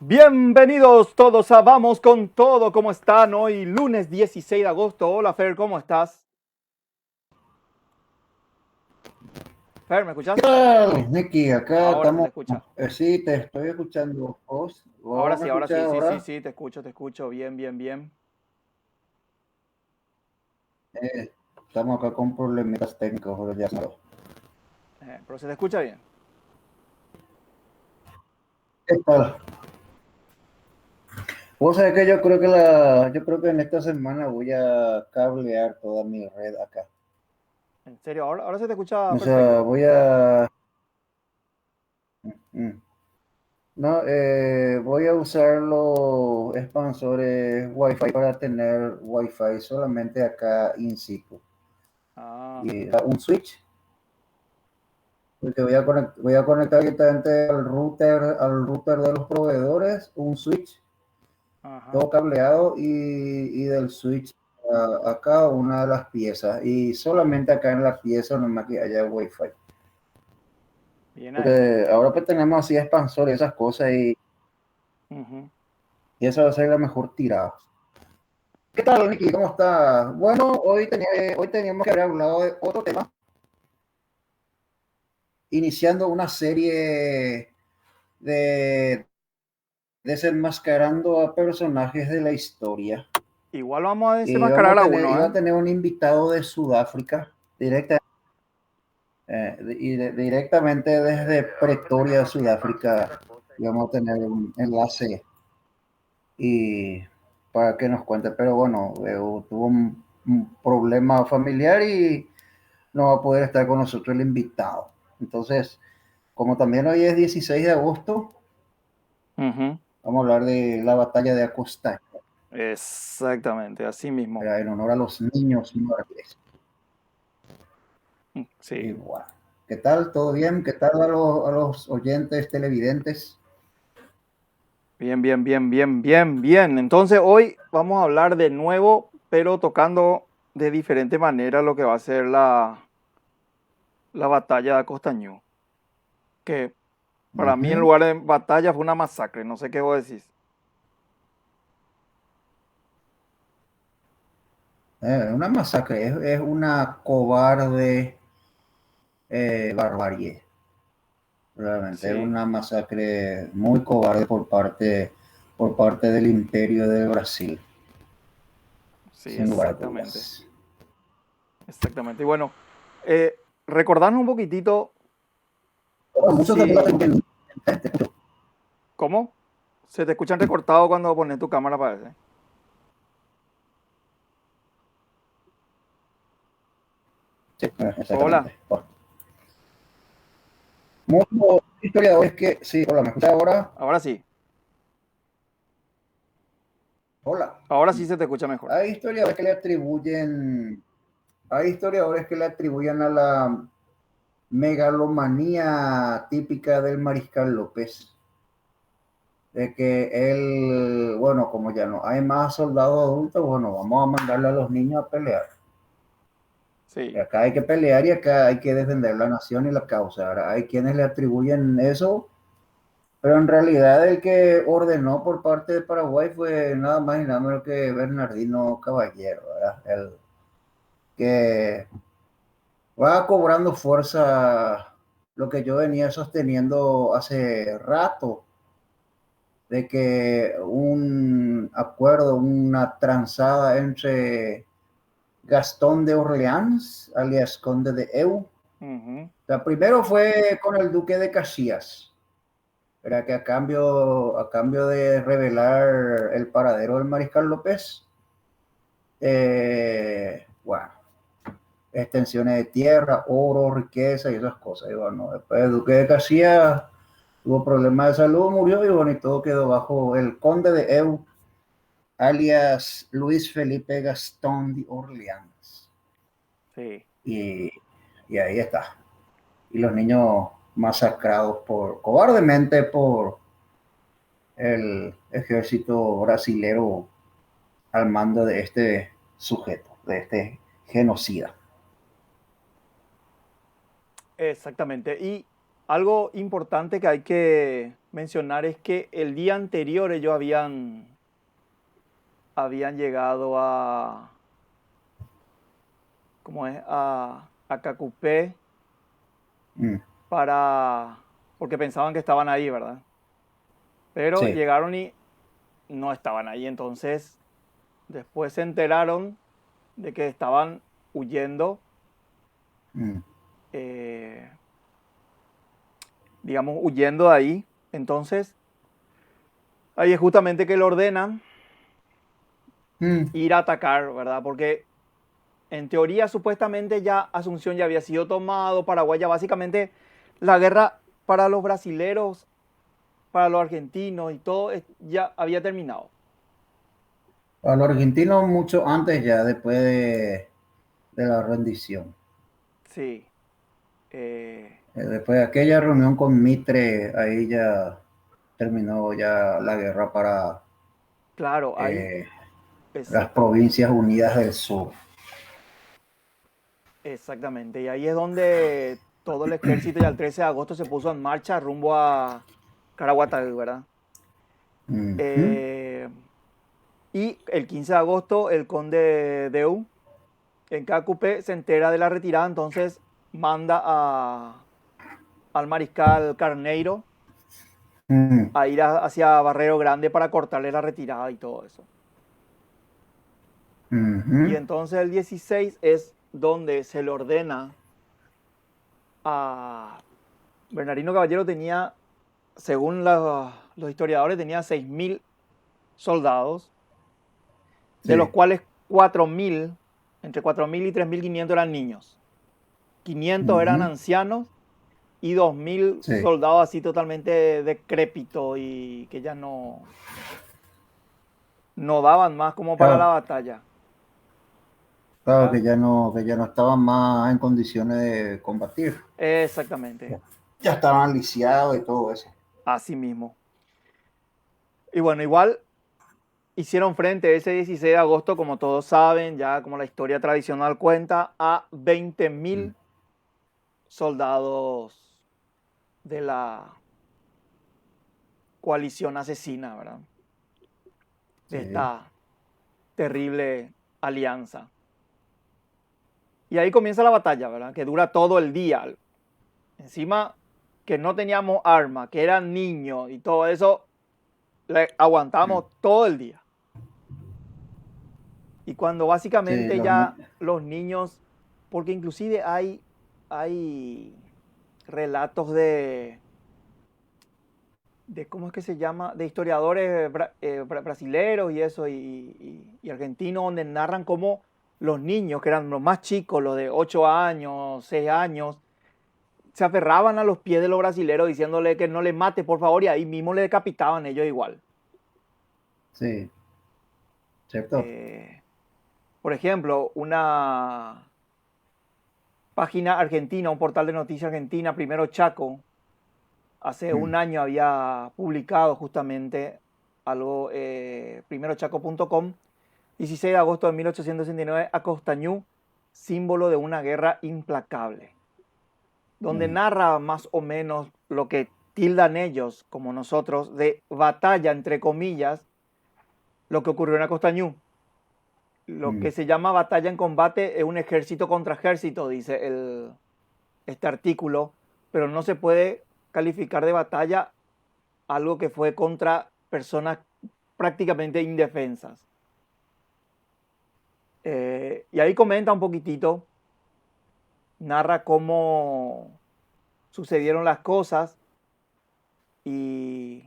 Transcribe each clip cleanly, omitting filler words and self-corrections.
Bienvenidos todos a Vamos con Todo. ¿Cómo están? Hoy lunes 16 de agosto. Hola Fer, ¿cómo estás? Fer, ¿me ¿Qué escuchas? tal, Nicky? Acá Ahora se te estamos. escucha. Sí, te estoy escuchando vos. ¿Vos me Ahora escuchás sí, sí, sí, ahora? sí, te escucho. Bien, bien, bien. Estamos acá con problemitas técnicos, pero ya sabes. Pero se te escucha bien. ¿Qué tal? Vos sabés que yo creo que en esta semana voy a cablear toda mi red acá. En serio, ahora se te escucha O sea, perfecto. voy a, mm, no, voy a usar los expansores Wi-Fi para tener Wi-Fi solamente acá in situ. Ah, Y un switch. Porque voy a conectar directamente al router de los proveedores, un switch, ajá. todo cableado y del switch acá una de las piezas. Y solamente acá en la pieza nomás que haya wifi. Bien ahí. Porque ahora pues tenemos así expansores, esas cosas Ujú. y esa va a ser la mejor tirada. ¿Qué tal, Nicky? ¿Cómo estás? Bueno, hoy teníamos que haber hablado de otro tema, iniciando una serie de desenmascarando a personajes de la historia. Igual vamos a Y vamos desenmascarar a a tener, uno, iba ¿eh? a tener un invitado de Sudáfrica, directamente desde Pretoria, Sudáfrica. Íbamos a tener un enlace y para que nos cuente, pero bueno, tuvo un problema familiar y no va a poder estar con nosotros el invitado. Entonces, como también hoy es 16 de agosto, Ujú. vamos a hablar de la batalla de Acosta, Exactamente, así mismo. en honor a los niños muertos. Sí. Igual. ¿Qué tal? ¿Todo bien? ¿Qué tal a los oyentes televidentes? Bien, bien, bien, bien, bien, bien. Entonces hoy vamos a hablar de nuevo, pero tocando de diferente manera lo que va a ser la batalla de Acostañú. Que para mí en Ujú. lugar de batalla fue una masacre, no sé qué vos decís. Una masacre, es una cobarde barbarie. Realmente es Sí, una masacre muy cobarde por parte del imperio de Brasil, sí, sin lugar a exactamente. dudas. Exactamente. Y bueno, recordarnos un poquitito Bueno, muchos también la si, tengo ¿cómo? Se te escuchan recortado cuando pones tu cámara, parece. sí, Hola, exactamente. Bueno, muchos historiadores que, sí, hola, ¿me escuchas ahora? ahora sí, Hola. ahora sí se te escucha mejor. Hay historiadores que le atribuyen, hay historiadores que le atribuyen a la megalomanía típica del Mariscal López, de que él, bueno, como ya no hay más soldados adultos, bueno, vamos a mandarle a los niños a pelear. Y Sí, acá hay que pelear y acá hay que defender la nación y la causa. Ahora, hay quienes le atribuyen eso, pero en realidad el que ordenó por parte de Paraguay fue nada más y nada menos que Bernardino Caballero, ¿verdad? El que va cobrando fuerza lo que yo venía sosteniendo hace rato, de que un acuerdo, una transada entre Gastón de Orleans, alias Conde de Eu. O ujú, sea, primero fue con el Duque de Caxias, era que a cambio de revelar el paradero del Mariscal López, bueno, extensiones de tierra, oro, riqueza y esas cosas. Y bueno, después el Duque de Caxias tuvo problemas de salud, murió y bueno, y todo quedó bajo el Conde de Eu, alias Luis Felipe Gastón de Orleans. sí. Y, y ahí está. Y los niños masacrados cobardemente por el ejército brasilero al mando de este sujeto, de este genocida. Exactamente. algo importante que hay que mencionar es que el día anterior ellos habían llegado ¿cómo es? A Cacupé Mm, porque pensaban que estaban ahí, ¿verdad? Pero sí. llegaron y no estaban ahí. Entonces, después se enteraron de que estaban huyendo, Mm, eh, digamos, huyendo de ahí. Entonces, ahí es justamente que le ordenan mm. ir a atacar, ¿verdad? Porque en teoría, supuestamente ya Asunción ya había sido tomado, Paraguay ya básicamente la guerra para los brasileros, para los argentinos y todo ya había terminado. A los argentinos mucho antes ya, después de la rendición. Sí. eh, Después de aquella reunión con Mitre, ahí ya terminó ya la guerra para claro, ahí, eh, las exactamente, Provincias Unidas del Sur. exactamente. Y ahí es donde todo el ejército ya el 13 de agosto se puso en marcha rumbo a Caraguatay, ¿verdad? Ujú, Eh, y el 15 de agosto el conde Deu en Cacupé se entera de la retirada, entonces manda al mariscal Carneiro ujú, a ir hacia Barrero Grande para cortarle la retirada y todo eso. Y ujú. entonces el 16 es donde se le ordena a Bernardino Caballero tenía, según los historiadores, tenía 6.000 soldados, de los Sí. cuales 4.000, entre 4.000 y 3.500 eran niños. 500 eran Ujú, ancianos y 2.000 sí. soldados así totalmente decrépitos y que ya no daban más como para la Claro, batalla, claro ¿verdad? que ya no estaban más en condiciones de combatir. Exactamente, Ya, ya estaban lisiados y todo eso. así mismo. Y bueno, igual hicieron frente ese 16 de agosto, como todos saben, ya como la historia tradicional cuenta, a 20.000 Mm, soldados de la coalición asesina, ¿verdad? De sí. esta terrible alianza. Y ahí comienza la batalla, ¿verdad? Que dura todo el día. Encima que no teníamos armas, que eran niños y todo eso, le Mm, aguantamos todo el día. Y cuando sí, básicamente ya los niños, porque inclusive hay relatos ¿cómo es que se llama? De historiadores brasileros y eso, y argentinos, donde narran cómo los niños, que eran los más chicos, los de 8 años, 6 años, se aferraban a los pies de los brasileros diciéndole que no le mate, por favor, y ahí mismo le decapitaban ellos igual. sí, ¿cierto? Eh, por ejemplo, una página argentina, un portal de noticias argentina, Primero Chaco, hace Mm, un año había publicado justamente algo, primerochaco.com, 16 de agosto de 1869, a Costañú, símbolo de una guerra implacable, donde mm, narra más o menos lo que tildan ellos, como nosotros, de batalla, entre comillas, lo que ocurrió en Acostañú. Lo mm, que se llama batalla en combate es un ejército contra ejército, dice este artículo, pero no se puede calificar de batalla algo que fue contra personas prácticamente indefensas. Y ahí comenta un poquitito, narra cómo sucedieron las cosas y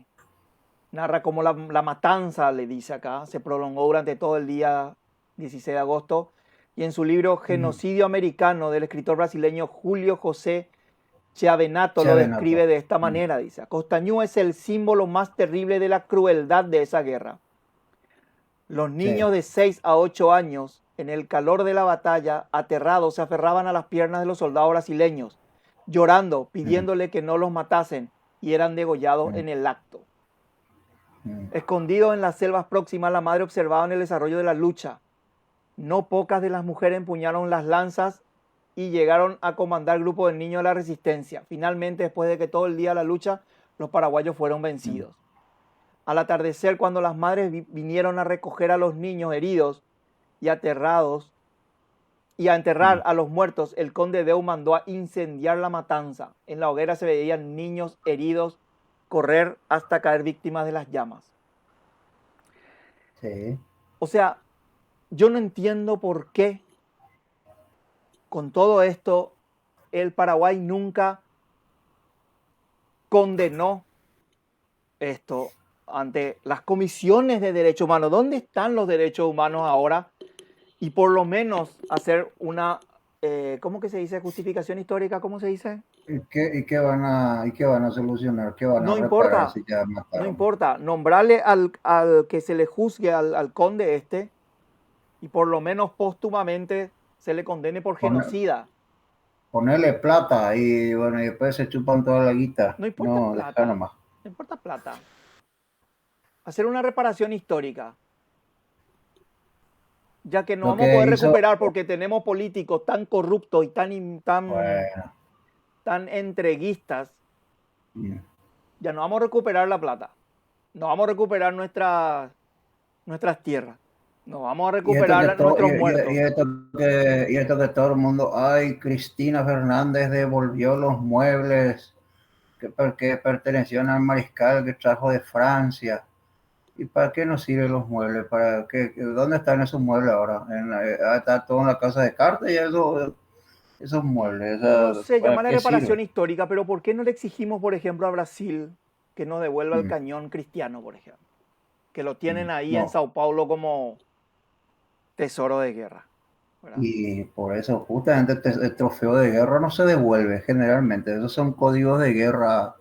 narra cómo la matanza, le dice acá, se prolongó durante todo el día 16 de agosto. Y en su libro mm. Genocidio Americano del escritor brasileño Julio José Chiavenato lo describe Chiavenato. de esta Mm, manera, dice, Costañú es el símbolo más terrible de la crueldad de esa guerra. Los sí. niños de 6 a 8 años, en el calor de la batalla, aterrados, se aferraban a las piernas de los soldados brasileños, llorando, Mm, pidiéndole que no los matasen, y eran degollados mm, en el acto. mm, Escondidos en las selvas próximas, la madre observaba el desarrollo de la lucha. No pocas de las mujeres empuñaron las lanzas y llegaron a comandar grupos de niños de la resistencia. Finalmente, después de que todo el día la lucha, los paraguayos fueron vencidos. Al atardecer, cuando las madres vinieron a recoger a los niños heridos y aterrados y a enterrar a los muertos, el conde Deu mandó a incendiar la matanza. En la hoguera se veían niños heridos correr hasta caer víctimas de las llamas. Sí. O sea, yo no entiendo por qué con todo esto el Paraguay nunca condenó esto ante las comisiones de derechos humanos. ¿Dónde están los derechos humanos ahora? Y por lo menos hacer una, ¿cómo que se dice? Justificación histórica, ¿cómo se dice? ¿Y qué van a solucionar? ¿Qué van a No reparar importa, si ya no mataron? importa. Nombrarle al que se le juzgue, al conde este, y por lo menos póstumamente se le condene por Pone- genocida. Ponerle plata y bueno, y después se chupan toda la guita. No importa No, deja plata, nomás. no importa plata. Hacer una reparación histórica, ya que no Lo vamos a que poder hizo, recuperar porque tenemos políticos tan corruptos y bueno, tan entreguistas, mm. ya no vamos a recuperar la plata, no vamos a recuperar nuestras tierras, no vamos a Y esto que recuperar todo, nuestros muertos. y esto que todo el mundo, ay, Cristina Fernández devolvió los muebles que pertenecían al mariscal que trajo de Francia. ¿Y para qué nos sirven los muebles? ¿Dónde están esos muebles ahora? Está todo en la casa de cartas y esos muebles, No sé, ¿para llamarle qué reparación sirven? histórica, pero ¿por qué no le exigimos, por ejemplo, a Brasil que nos devuelva el Mm, cañón cristiano, por ejemplo? Que lo tienen ahí en no. Sao Paulo como tesoro de guerra, ¿verdad? Y por eso, justamente el trofeo de guerra no se devuelve generalmente. Esos son códigos de guerra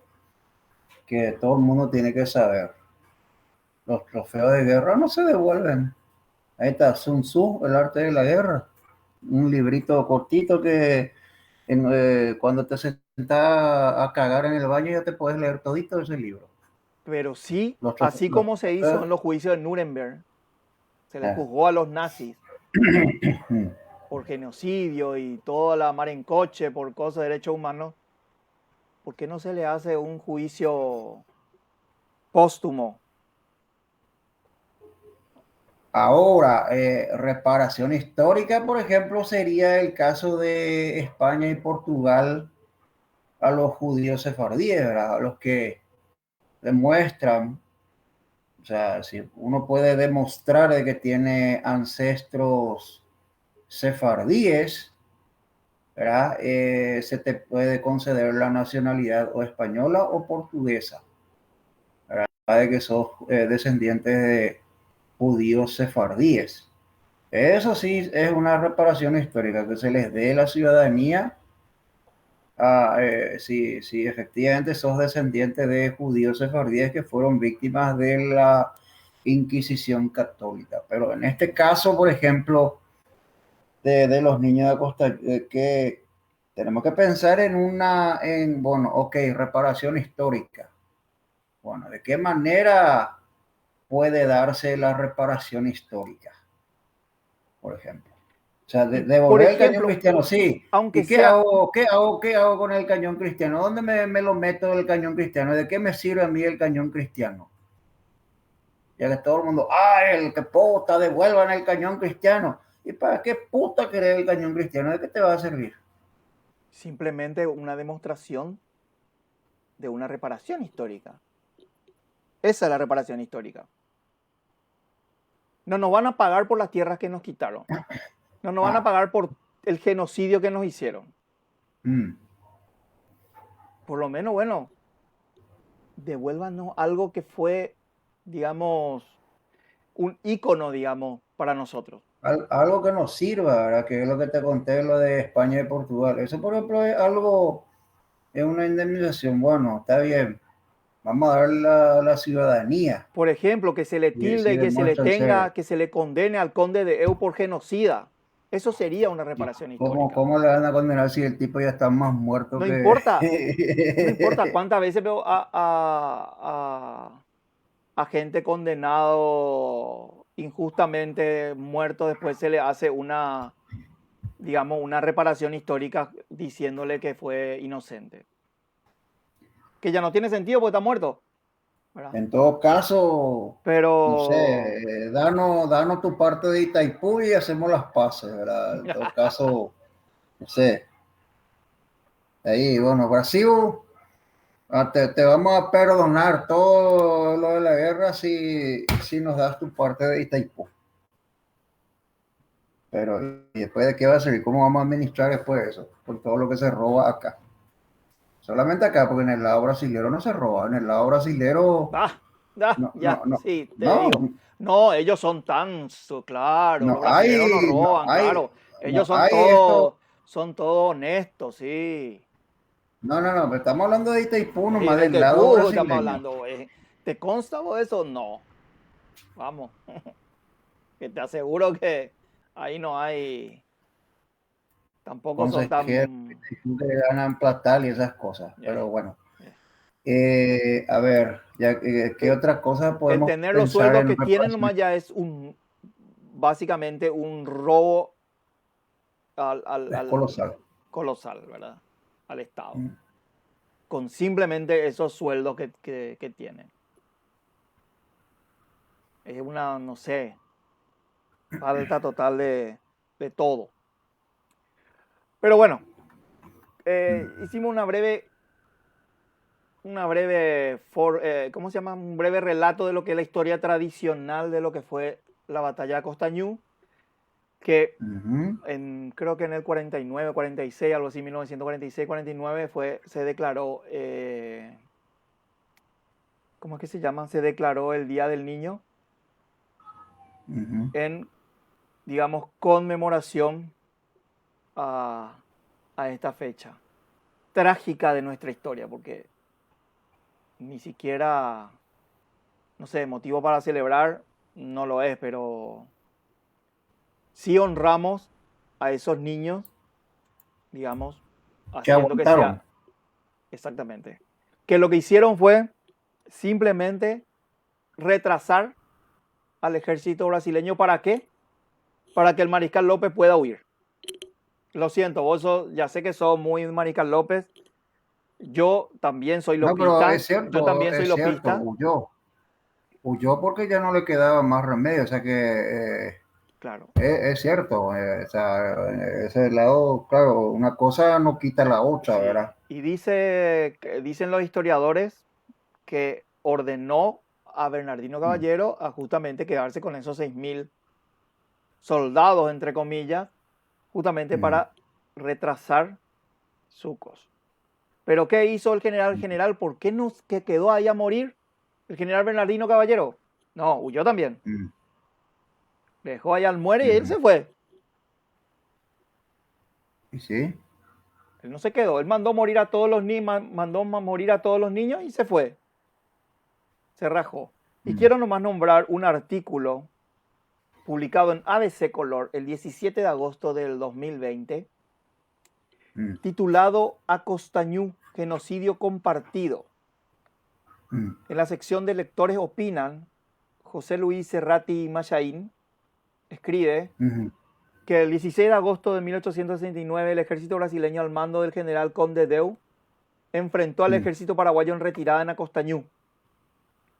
que todo el mundo tiene que saber. Los trofeos de guerra no se devuelven. Ahí está Sun Tzu, el arte de la guerra. Un librito cortito que cuando te sentás a cagar en el baño ya te puedes leer todito ese libro. Pero sí, Los trofeos, así como se hizo en los juicios de Nuremberg, se les eh, juzgó a los nazis por genocidio y toda la mar en coche por cosas de derechos humanos, ¿por qué no se le hace un juicio póstumo? Ahora, reparación histórica, por ejemplo, sería el caso de España y Portugal a los judíos sefardíes, ¿verdad? A los que demuestran, o sea, si uno puede demostrar de que tiene ancestros sefardíes, ¿verdad? Se te puede conceder la nacionalidad o española o portuguesa, ¿verdad? De que sos descendientes de judíos sefardíes. Eso sí es una reparación histórica, que se les dé la ciudadanía si efectivamente sos descendiente de judíos sefardíes que fueron víctimas de la Inquisición católica. Pero en este caso, por ejemplo, de los niños de Costa, que tenemos que pensar bueno, ok, reparación histórica. Bueno, ¿de qué manera puede darse la reparación histórica, por ejemplo? O sea, Y, por devolver el cañón ejemplo, cristiano, sí. aunque ¿Y qué sea, hago, qué hago con el cañón cristiano? ¿Dónde me lo meto el cañón cristiano? ¿De qué me sirve a mí el cañón cristiano? Ya que todo el mundo, el que puta, devuelvan el cañón cristiano. ¿Y para qué puta querer el cañón cristiano? ¿De qué te va a servir? simplemente una demostración de una reparación histórica. Esa es la reparación histórica. No nos van a pagar por las tierras que nos quitaron. No nos van a Ah, pagar por el genocidio que nos hicieron. mm. Por lo menos, bueno, devuélvanos algo que fue, digamos, un ícono, digamos, para nosotros. Algo que nos sirva, ¿verdad? Que es lo que te conté, lo de España y Portugal. Eso, por ejemplo, es algo, es una indemnización. Bueno, está bien. Vamos a dar la ciudadanía. Por ejemplo, que se le tilde Si y que se le demuestran ser. tenga, que se le condene al conde de Eu por genocida. Eso sería una ¿Y reparación histórica. cómo le van a condenar si el tipo ya está más muerto No que... importa, no importa cuántas veces veo a gente condenado injustamente muerto, después se le hace digamos, una reparación histórica diciéndole que fue inocente. Que ya no tiene sentido porque está muerto, ¿verdad? En todo caso, no Pero, sé, danos tu parte de Itaipú y hacemos las paces, ¿verdad? En todo caso, no sé. Ahí, bueno, Brasil, te vamos a perdonar todo lo de la guerra si nos das tu parte de Itaipú. Pero, ¿y después de qué va a ser? ¿Cómo vamos a administrar después eso? Por todo lo que se roba acá. Solamente acá, porque en el lado brasilero no se roba. En el lado brasilero, ya, no, sí, te no, digo. No, ellos son claro, los brasileños no roban, claro. Ellos no hay esto. son todos honestos, sí. No, pero estamos hablando de Itaipú, Y nomás de del lado Itaipú estamos brasileño. hablando, ¿te consta vos eso? No. Vamos, que te aseguro que ahí no hay, tampoco son Consejeros tan... que ganan platal y esas cosas. eh, Pero bueno, eh. a ver, ya, ¿qué Eh, otra cosa el podemos tener los pensar sueldos en que tienen reparación? nomás ya es básicamente un robo Es al colosal. colosal, ¿verdad? Al Estado, Mm. con simplemente esos sueldos que tienen. Es una, no sé, falta total de todo. Pero bueno, hicimos ¿cómo se llama? Un breve relato de lo que es la historia tradicional de lo que fue la batalla de Costañú, que Ujú. creo que en el 49, 46, algo así, 1946, 49, se declaró, ¿cómo es que se llama? Se declaró el Día del Niño Ujú. en, digamos, conmemoración a, a esta fecha trágica de nuestra historia, porque ni siquiera, no sé, motivo para celebrar no lo es, pero sí honramos a esos niños, digamos, Que haciendo que aguantaron. sea exactamente. Que lo que hicieron fue simplemente retrasar al ejército brasileño. ¿Para qué? Para que el Mariscal López pueda huir. Lo siento, ya sé que sos muy Mariscal López. Yo también soy No, pero lopista. Yo también soy es cierto, lopista. huyó. Huyó porque ya no le quedaba más remedio. O sea que Claro. es cierto. O sea, ese lado, claro, una cosa no quita la otra, Sí. ¿verdad? Y dicen los historiadores que ordenó a Bernardino Mm, Caballero a justamente quedarse con esos 6.000 soldados, entre comillas, justamente mm, para retrasar Sucos. Pero ¿qué hizo el general? mm, General, ¿por qué no que quedó ahí a morir el general Bernardino Caballero? No, huyó también. mm, Dejó ahí al muere y él mm. se fue. Y sí. Él no se quedó. Él mandó morir a todos los niños, mandó morir a todos los niños y se fue. Se rajó. Y Mm, quiero nomás nombrar un artículo publicado en ABC Color el 17 de agosto del 2020, mm, titulado Acostañú, genocidio compartido. mm, En la sección de lectores opinan, José Luis Serrati Machaín escribe mm, que el 16 de agosto de 1869 el ejército brasileño al mando del general Conde Deu enfrentó al mm, ejército paraguayo en retirada en Acostañú.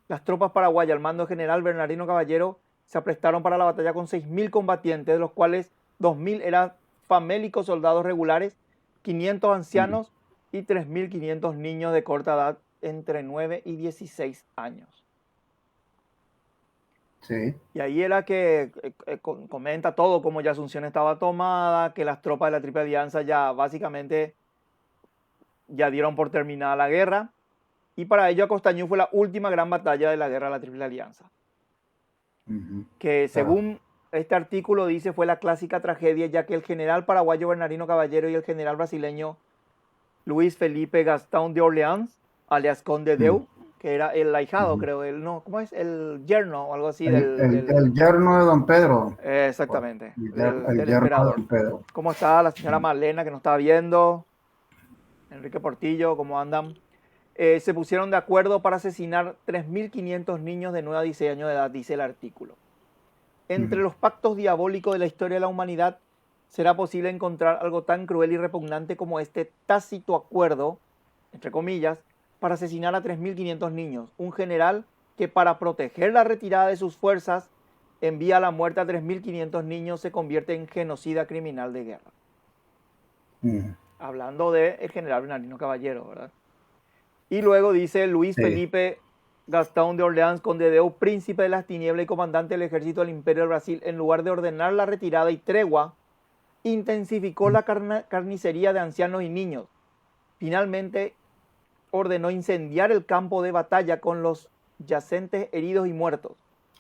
Las tropas paraguayas al mando del general Bernardino Caballero se aprestaron para la batalla con 6.000 combatientes, de los cuales 2.000 eran famélicos soldados regulares, 500 mm. ancianos y 3.500 niños de corta edad entre 9 y 16 años. Sí. Y ahí era que comenta todo, cómo ya Asunción estaba tomada, que las tropas de la Triple Alianza ya básicamente ya dieron por terminada la guerra. Y para ello Acostañú fue la última gran batalla de la guerra de la Triple Alianza. Ujú. Que Claro. según este artículo dice fue la clásica tragedia, ya que el general paraguayo Bernardino Caballero y el general brasileño Luis Felipe Gastón de Orleans, alias Conde Mm, Deu, que era el ahijado, ujú. creo, no, ¿cómo es? El yerno o algo así del El yerno de don Pedro. Bueno, exactamente, el del yerno de emperador. don Pedro. ¿Cómo está la señora Mm, Malena que nos está viendo? Enrique Portillo, ¿cómo andan? Se pusieron de acuerdo para asesinar 3.500 niños de 9 a 16 años de edad, dice el artículo. Entre mm, los pactos diabólicos de la historia de la humanidad será posible encontrar algo tan cruel y repugnante como este tácito acuerdo, entre comillas, para asesinar a 3.500 niños. Un general que para proteger la retirada de sus fuerzas envía a la muerte a 3.500 niños se convierte en genocida criminal de guerra. Hablando del general Bernardino Caballero, ¿verdad? Y luego dice Luis Felipe Gastón de Orleans, conde de Eu, príncipe de las tinieblas y comandante del ejército del Imperio del Brasil, en lugar de ordenar la retirada y tregua, intensificó la carnicería de ancianos y niños. Finalmente ordenó incendiar el campo de batalla con los yacentes heridos y muertos.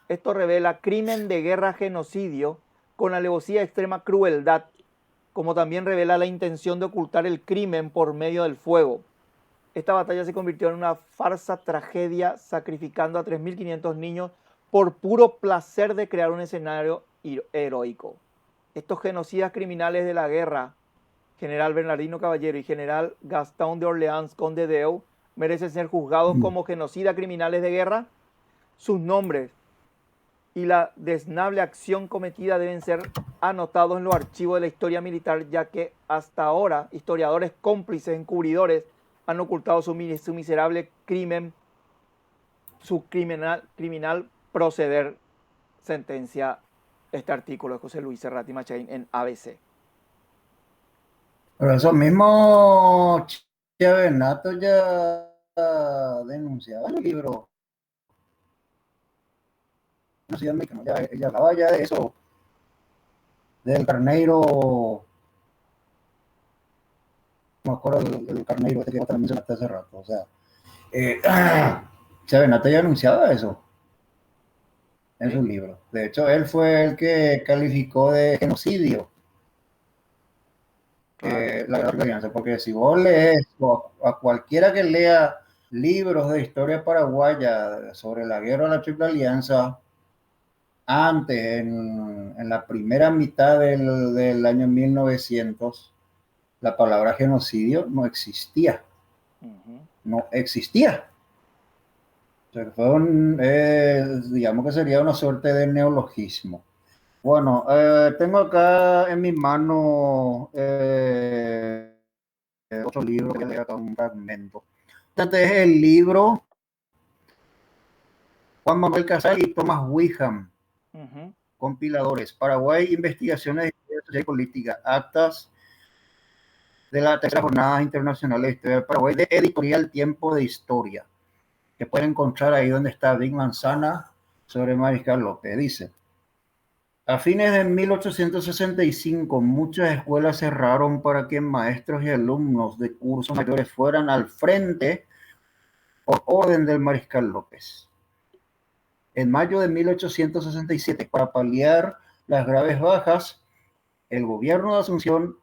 Esto revela crimen de guerra, genocidio, con alevosía, extrema crueldad, como también revela la intención de ocultar el crimen por medio del fuego. Esta batalla se convirtió en una farsa tragedia, sacrificando a 3.500 niños por puro placer de crear un escenario heroico. Estos genocidas criminales de la guerra, general Bernardino Caballero y general Gastón de Orleans, conde de Eu, merecen ser juzgados como genocidas criminales de guerra. Sus nombres y la desnable acción cometida deben ser anotados en los archivos de la historia militar, ya que hasta ahora historiadores cómplices, encubridores, han ocultado su miserable crimen, su criminal proceder, sentencia este artículo de José Luis Serrati Machain en ABC. Pero eso mismo Chiavenato ya denunciaba en el libro. Ya hablaba ya de eso, del carneiro, no me acuerdo del carneiro que también mencionaste hace rato. O sea, Chiavenato ya anunciaba eso en su libro. De hecho, él fue el que calificó de genocidio la Guerra de la Alianza, porque si vos lees a cualquiera que lea libros de historia paraguaya sobre la Guerra de la Triple Alianza, antes, en la primera mitad del año 1900, la palabra genocidio no existía. No existía. O sea, digamos que sería una suerte de neologismo. Bueno, tengo acá en mi mano otro libro, voy a leer acá un fragmento. Este es el libro Juan Manuel Casal y Thomas Wickham, compiladores, Paraguay, Investigaciones de Historia Social y Política, actas de la tercera jornada internacional de historia de Paraguay, de Editorial Tiempo de Historia, que pueden encontrar ahí donde está Big Manzana sobre Mariscal López. Dice: a fines de 1865, muchas escuelas cerraron para que maestros y alumnos de cursos mayores fueran al frente por orden del Mariscal López. En mayo de 1867, para paliar las graves bajas, el gobierno de Asunción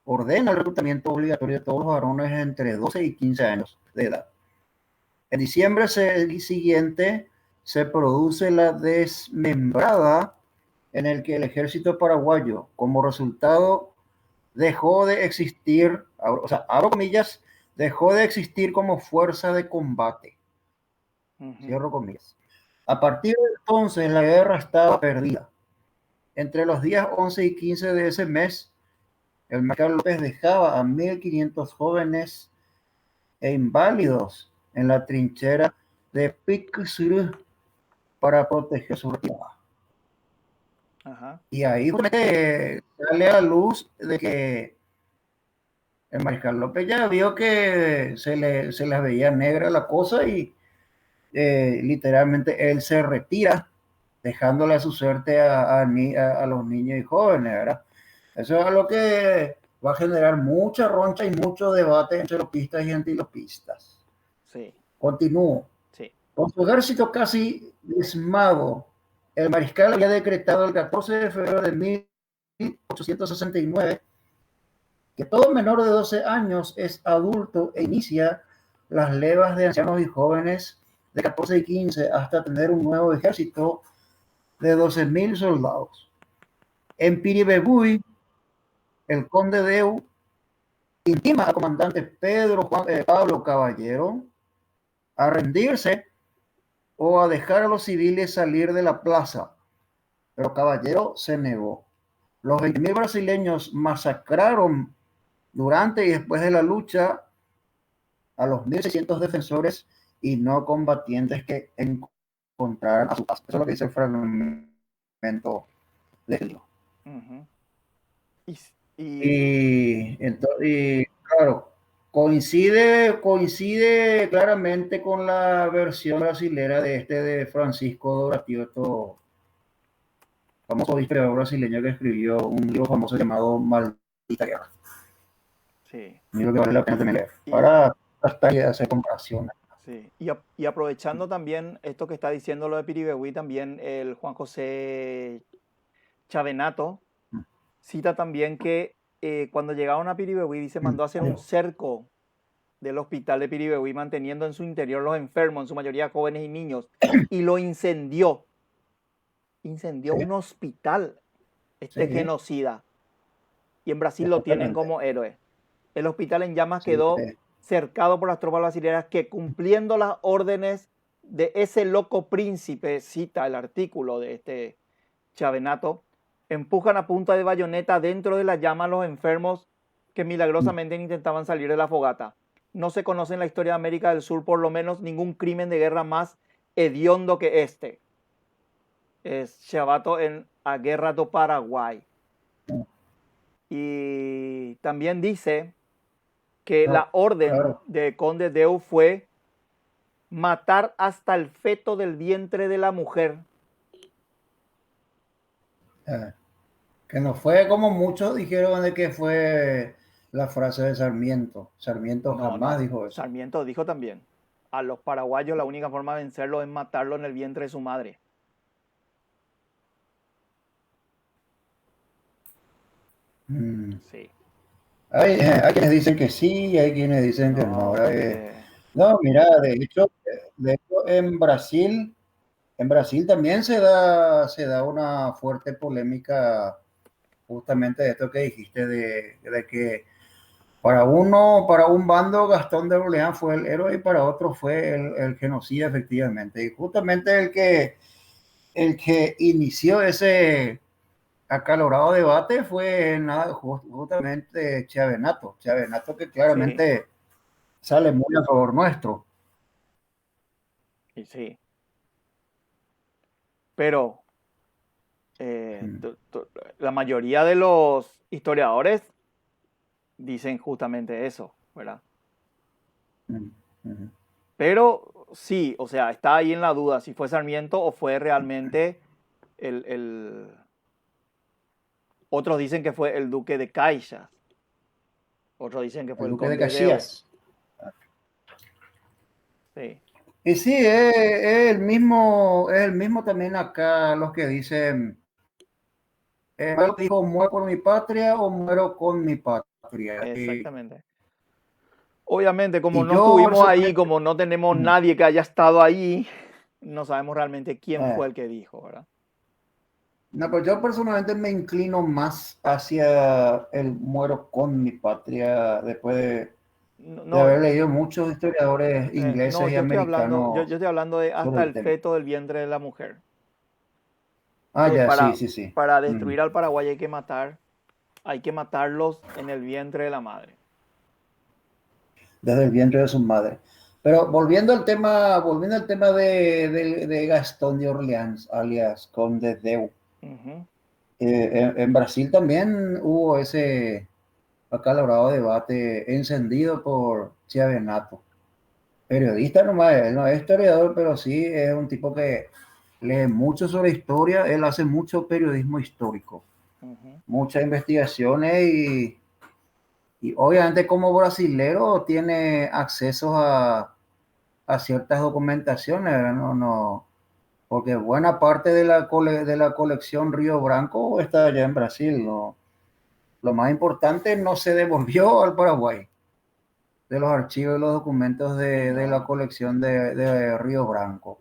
ordena el reclutamiento obligatorio de todos los varones entre 12 y 15 años de edad. En diciembre siguiente se produce la desmembrada, en el que el ejército paraguayo, como resultado, dejó de existir, o sea, abro comillas, dejó de existir como fuerza de combate. Cierro comillas. A partir de entonces, la guerra estaba perdida. Entre los días 11 y 15 de ese mes, el Mariscal López dejaba a 1.500 jóvenes e inválidos en la trinchera de Pic-Sur para proteger su retirada. Y ahí sale a la luz de que el Mariscal López ya vio que se les veía negra la cosa y literalmente él se retira, dejándole a su suerte a los niños y jóvenes, ¿verdad? Eso es algo que va a generar mucha roncha y mucho debate entre lopistas y antilopistas. Sí. Continúo. Sí. Con su ejército casi diezmado, el mariscal había decretado el 14 de febrero de 1869 que todo menor de 12 años es adulto e inicia las levas de ancianos y jóvenes de 14 y 15 hasta tener un nuevo ejército de 12.000 soldados. En Piribebuy, el conde de Eu intima al comandante Pablo Caballero a rendirse o a dejar a los civiles salir de la plaza, pero Caballero se negó. Los 20.000 brasileños masacraron durante y después de la lucha a los 1.600 defensores y no combatientes que encontraron a su paso. Eso es lo que dice el fragmento de libro. Ujú. Y, y Y claro, coincide claramente con la versión brasilera de Francisco Doratioto, famoso historiador brasileño que escribió un libro famoso llamado Maldita Guerra. sí, Un libro que vale la pena también leer y, para hasta hacer comparaciones. sí. Y aprovechando también esto que está diciendo lo de Piribebuy, también el Juan José Chavenato cita también que cuando llegaron a Piribebuy, dice, mandó a hacer un cerco del hospital de Piribebuy, manteniendo en su interior los enfermos, en su mayoría jóvenes y niños, y lo incendió. Incendió Sí, un hospital, este sí, genocida. Y en Brasil lo tienen exactamente. como héroe. El hospital en llamas Sí, quedó cercado por las tropas brasileñas que, cumpliendo las órdenes de ese loco príncipe, cita el artículo de este Chavenato, empujan a punta de bayoneta dentro de la llama a los enfermos que milagrosamente intentaban salir de la fogata. No se conoce en la historia de América del Sur por lo menos ningún crimen de guerra más hediondo que este. Es Chavato en A Guerra do Paraguay. Y también dice que no, la orden claro. de Conde Deu fue matar hasta el feto del vientre de la mujer. Eh, que no fue como muchos dijeron de que fue la frase de Sarmiento. Sarmiento No, jamás no. dijo eso. Sarmiento dijo también, a los paraguayos la única forma de vencerlo es matarlo en el vientre de su madre. Mm. Sí. Hay quienes dicen que sí y hay quienes dicen que no. No, No, mira, de hecho en Brasil también se da una fuerte polémica justamente de esto que dijiste, de que para un bando Gastón de Orleans fue el héroe y para otro fue el genocida efectivamente. Y justamente el que inició ese acalorado debate fue justamente Chavenato. Chavenato que sí, claramente sale muy a favor nuestro. y sí. Pero Mm, la mayoría de los historiadores dicen justamente eso, ¿verdad? mm, mm. Pero sí, o sea, está ahí en la duda si fue Sarmiento o fue realmente el... Otros dicen que fue el duque de Caixas, otros dicen que fue El el duque de conde Deu. Caxias. Sí, Y sí, es el mismo también acá los que dicen, dijo, muero por mi patria o muero con mi patria. Y, exactamente. Obviamente, como y no yo estuvimos ahí, personalmente, como no tenemos mm, nadie que haya estado ahí, no sabemos realmente quién eh, fue el que dijo, ¿verdad? no, pues yo personalmente me inclino más hacia el muero con mi patria después No, de no, haber leído muchos historiadores no, ingleses y yo americanos estoy hablando de sobre hasta el el tema. feto del vientre de la mujer. Ah, ya, sí, Para, sí, sí. para Mm. destruir al Paraguay hay que matarlos en el vientre de la madre. Desde el vientre de su madre. Pero volviendo al tema de Gastón de Orleans, alias Conde Deu. Ujú. En Brasil también hubo ese acalorado debate encendido por Chiavenato. Periodista nomás, él no es historiador, pero sí es un tipo que lee mucho sobre historia, él hace mucho periodismo histórico, Ujú. muchas investigaciones y obviamente como brasilero tiene acceso a ciertas documentaciones, ¿verdad? No, no, porque buena parte de la colección Río Branco está allá en Brasil. ¿No? Lo más importante no se devolvió al Paraguay de los archivos y los documentos de la No. colección de Río Branco,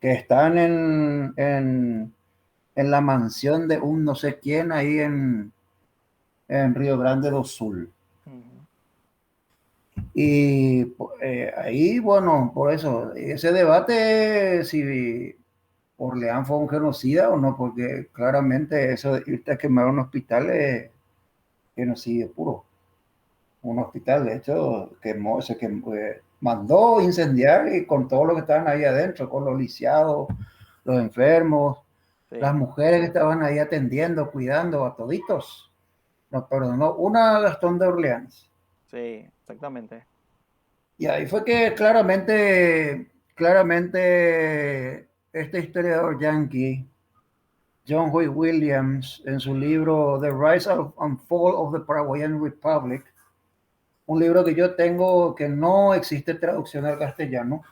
que están en la mansión de un no sé quién ahí en Río Grande do Sul. Ujú. Y ahí, bueno, por eso, ese debate, si Orleans fue un genocida o no, porque claramente eso de irte a quemar un hospital es genocidio puro. Un hospital, de hecho, mandó incendiar y con todo lo que estaban ahí adentro, con los lisiados, los enfermos, las Sí, mujeres que estaban ahí atendiendo, cuidando a toditos. Nos perdonó una Gastón de Orleans. sí, exactamente. Y ahí fue que claramente este historiador yankee, John Hoy Williams, en su libro The Rise and Fall of the Paraguayan Republic, un libro que yo tengo que no existe traducción al castellano.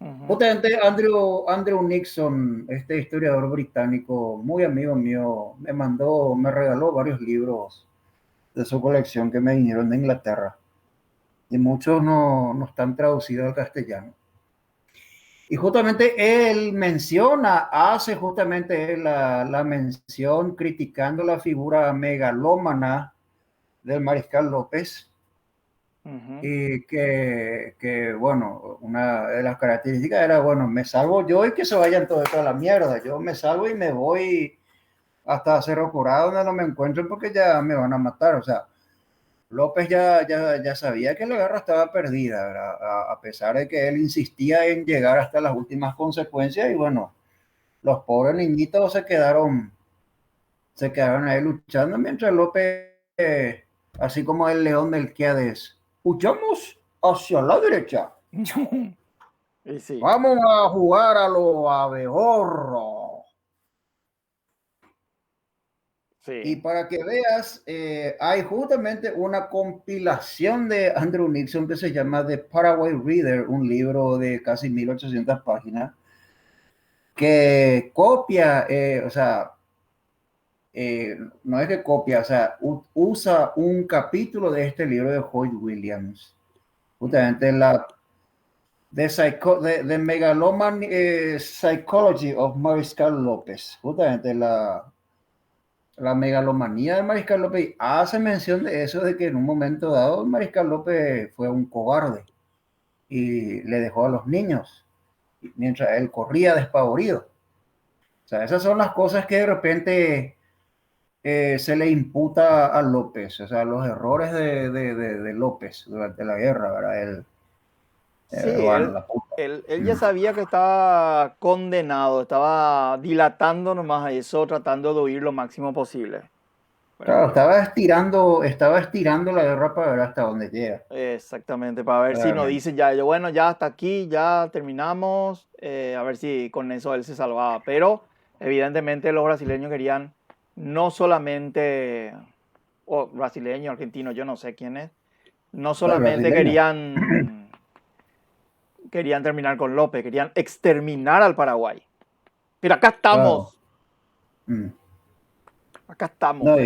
Ujú. Justamente Andrew Nixon, este historiador británico, muy amigo mío, me regaló varios libros de su colección que me vinieron de Inglaterra. Y muchos no están traducidos al castellano. Y justamente él hace justamente la mención criticando la figura megalómana del Mariscal López, Ujú. y bueno, una de las características era, bueno, me salvo yo y que se vayan todos a la mierda, yo me salvo y me voy hasta Cerro Corado donde no me encuentren porque ya me van a matar, o sea, López ya sabía que la guerra estaba perdida, a pesar de que él insistía en llegar hasta las últimas consecuencias y bueno, los pobres niñitos se quedaron ahí luchando mientras López, así como el león Melquiades, huyamos hacia la derecha, Y sí, vamos a jugar a lo abejorro. Y sí. para que veas, hay justamente una compilación de Andrew Nixon que se llama The Paraguay Reader, un libro de casi 1800 páginas, que copia, o sea, no es que copia, o sea, usa un capítulo de este libro de Hoyt Williams, Ujú. justamente The Megaloman Psychology of Mariscal López, justamente la megalomanía de Mariscal López hace mención de eso, de que en un momento dado Mariscal López fue un cobarde y le dejó a los niños mientras él corría despavorido. O sea, esas son las cosas que de repente se le imputa a López, o sea, los errores de López durante la guerra, ¿verdad? Sí, Bueno, la puta. él ya sabía que estaba condenado, estaba dilatando nomás a eso, tratando de huir lo máximo posible, ¿verdad? Claro, estaba estirando la guerra para ver hasta dónde llega. Exactamente, para ver si nos Realmente. dicen ya, bueno, ya hasta aquí, ya terminamos, a ver si con eso él se salvaba. Pero evidentemente los brasileños querían no solamente, o brasileño, argentino, yo no sé quién es, no El solamente brasileño. querían terminar con López, querían exterminar al Paraguay. Pero Claro. Mm. acá No, estamos.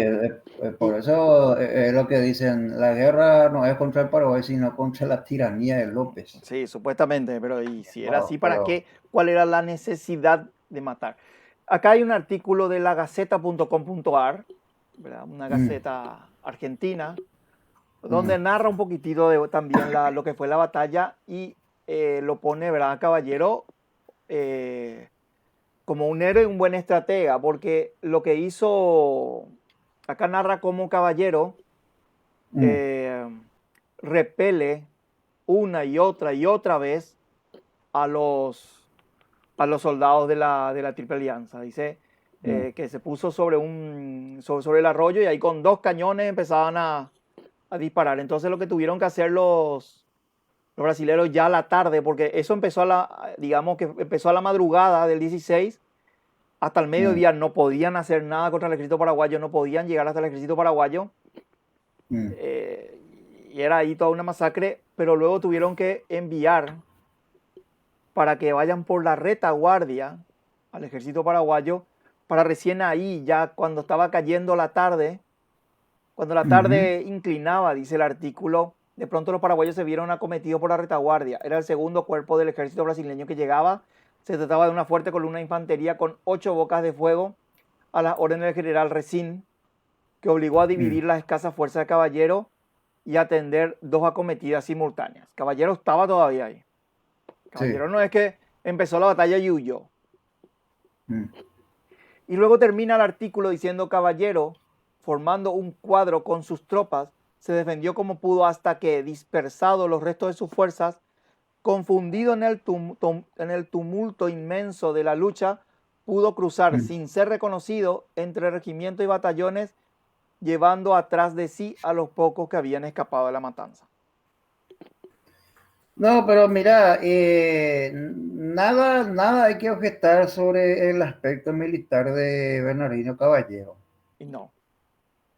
por Y eso es lo que dicen, la guerra no es contra el Paraguay, sino contra la tiranía de López. sí, supuestamente, pero y si era Claro, así, ¿para pero qué? ¿Cuál era la necesidad de matar? Acá hay un artículo de lagaceta.com.ar, ¿verdad? Una mm, gaceta argentina, mm, donde narra un poquitito de también lo que fue la batalla y lo pone, ¿verdad? Caballero eh, como un héroe y un buen estratega, porque lo que hizo, acá narra como Caballero mm, eh, repele una y otra vez a los soldados de la Triple Alianza. Dice mm, que se puso sobre el arroyo y ahí con dos cañones empezaban a disparar. Entonces lo que tuvieron que hacer los brasileños ya a la tarde, porque eso empezó digamos que empezó a la madrugada del 16 hasta el mm, mediodía, no podían hacer nada contra el ejército paraguayo, no podían llegar hasta el ejército paraguayo. mm, Y era ahí toda una masacre, pero luego tuvieron que enviar para que vayan por la retaguardia al ejército paraguayo, para recién ahí, ya cuando estaba cayendo la tarde, cuando la ujú, tarde inclinaba, dice el artículo, de pronto los paraguayos se vieron acometidos por la retaguardia. Era el segundo cuerpo del ejército brasileño que llegaba. Se trataba de una fuerte columna de infantería con 8 bocas de fuego a las órdenes del general Recín, que obligó a mm. dividir las escasas fuerzas de Caballero y atender dos acometidas simultáneas. Caballero estaba todavía ahí. Sí, Caballero no es que empezó la batalla y huyó. Mm. Y luego termina el artículo diciendo: caballero, formando un cuadro con sus tropas, se defendió como pudo hasta que, dispersados los restos de sus fuerzas, confundido en el tumulto inmenso de la lucha, pudo cruzar Mm. sin ser reconocido entre regimientos y batallones, llevando atrás de sí a los pocos que habían escapado de la matanza. No, pero mira, nada hay que objetar sobre el aspecto militar de Bernardino Caballero. Y no.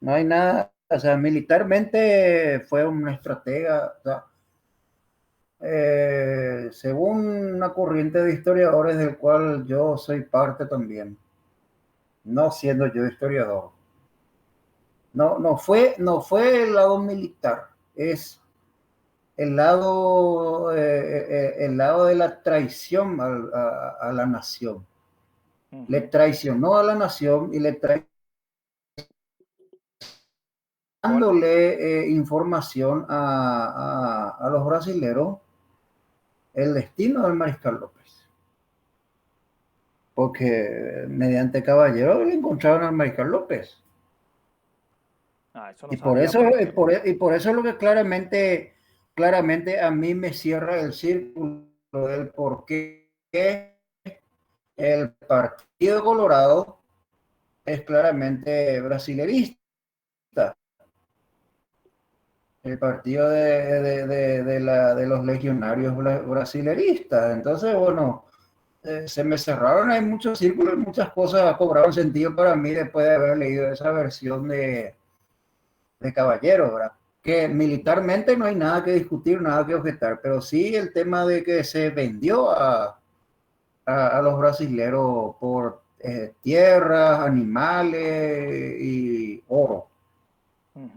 No hay nada, o sea, militarmente fue un estratega, o sea, según una corriente de historiadores del cual yo soy parte también, no siendo yo historiador. No fue el lado militar, es el lado de la traición a la nación. Le traicionó a la nación y le dándole información a los brasileros el destino del Mariscal López. Porque mediante Caballero le encontraron al Mariscal López. Eso no Y por sabía eso, porque... y por eso es lo que claramente a mí me cierra el círculo del por qué el Partido Colorado es claramente brasilerista. El partido de los legionarios brasileristas. Entonces, bueno, se me cerraron hay muchos círculos, muchas cosas cobraron sentido para mí después de haber leído esa versión de Caballero, ¿verdad? Que militarmente no hay nada que discutir, nada que objetar, pero sí el tema de que se vendió a los brasileros por tierras, animales y oro,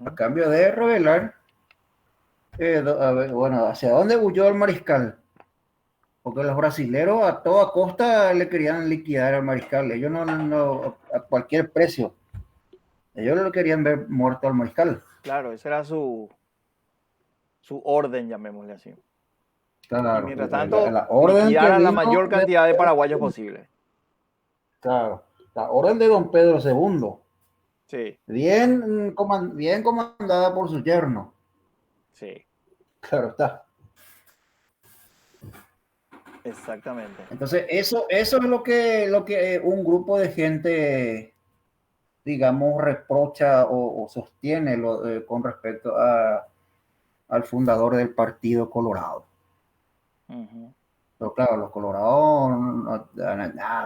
a cambio de revelar, bueno, hacia dónde huyó el mariscal, porque los brasileros a toda costa le querían liquidar al mariscal, ellos no a cualquier precio, ellos lo querían ver muerto al mariscal. Claro, ese era su orden, llamémosle así. Y Claro, mientras la, tanto, la orden liquidar que a la vino mayor cantidad de paraguayos posible. claro, la orden de don Pedro II, Sí, bien comandada por su yerno. sí, Claro está. exactamente. Entonces, eso es lo que un grupo de gente, digamos, reprocha o sostiene con respecto al fundador del Partido Colorado. Pero claro, los colorados,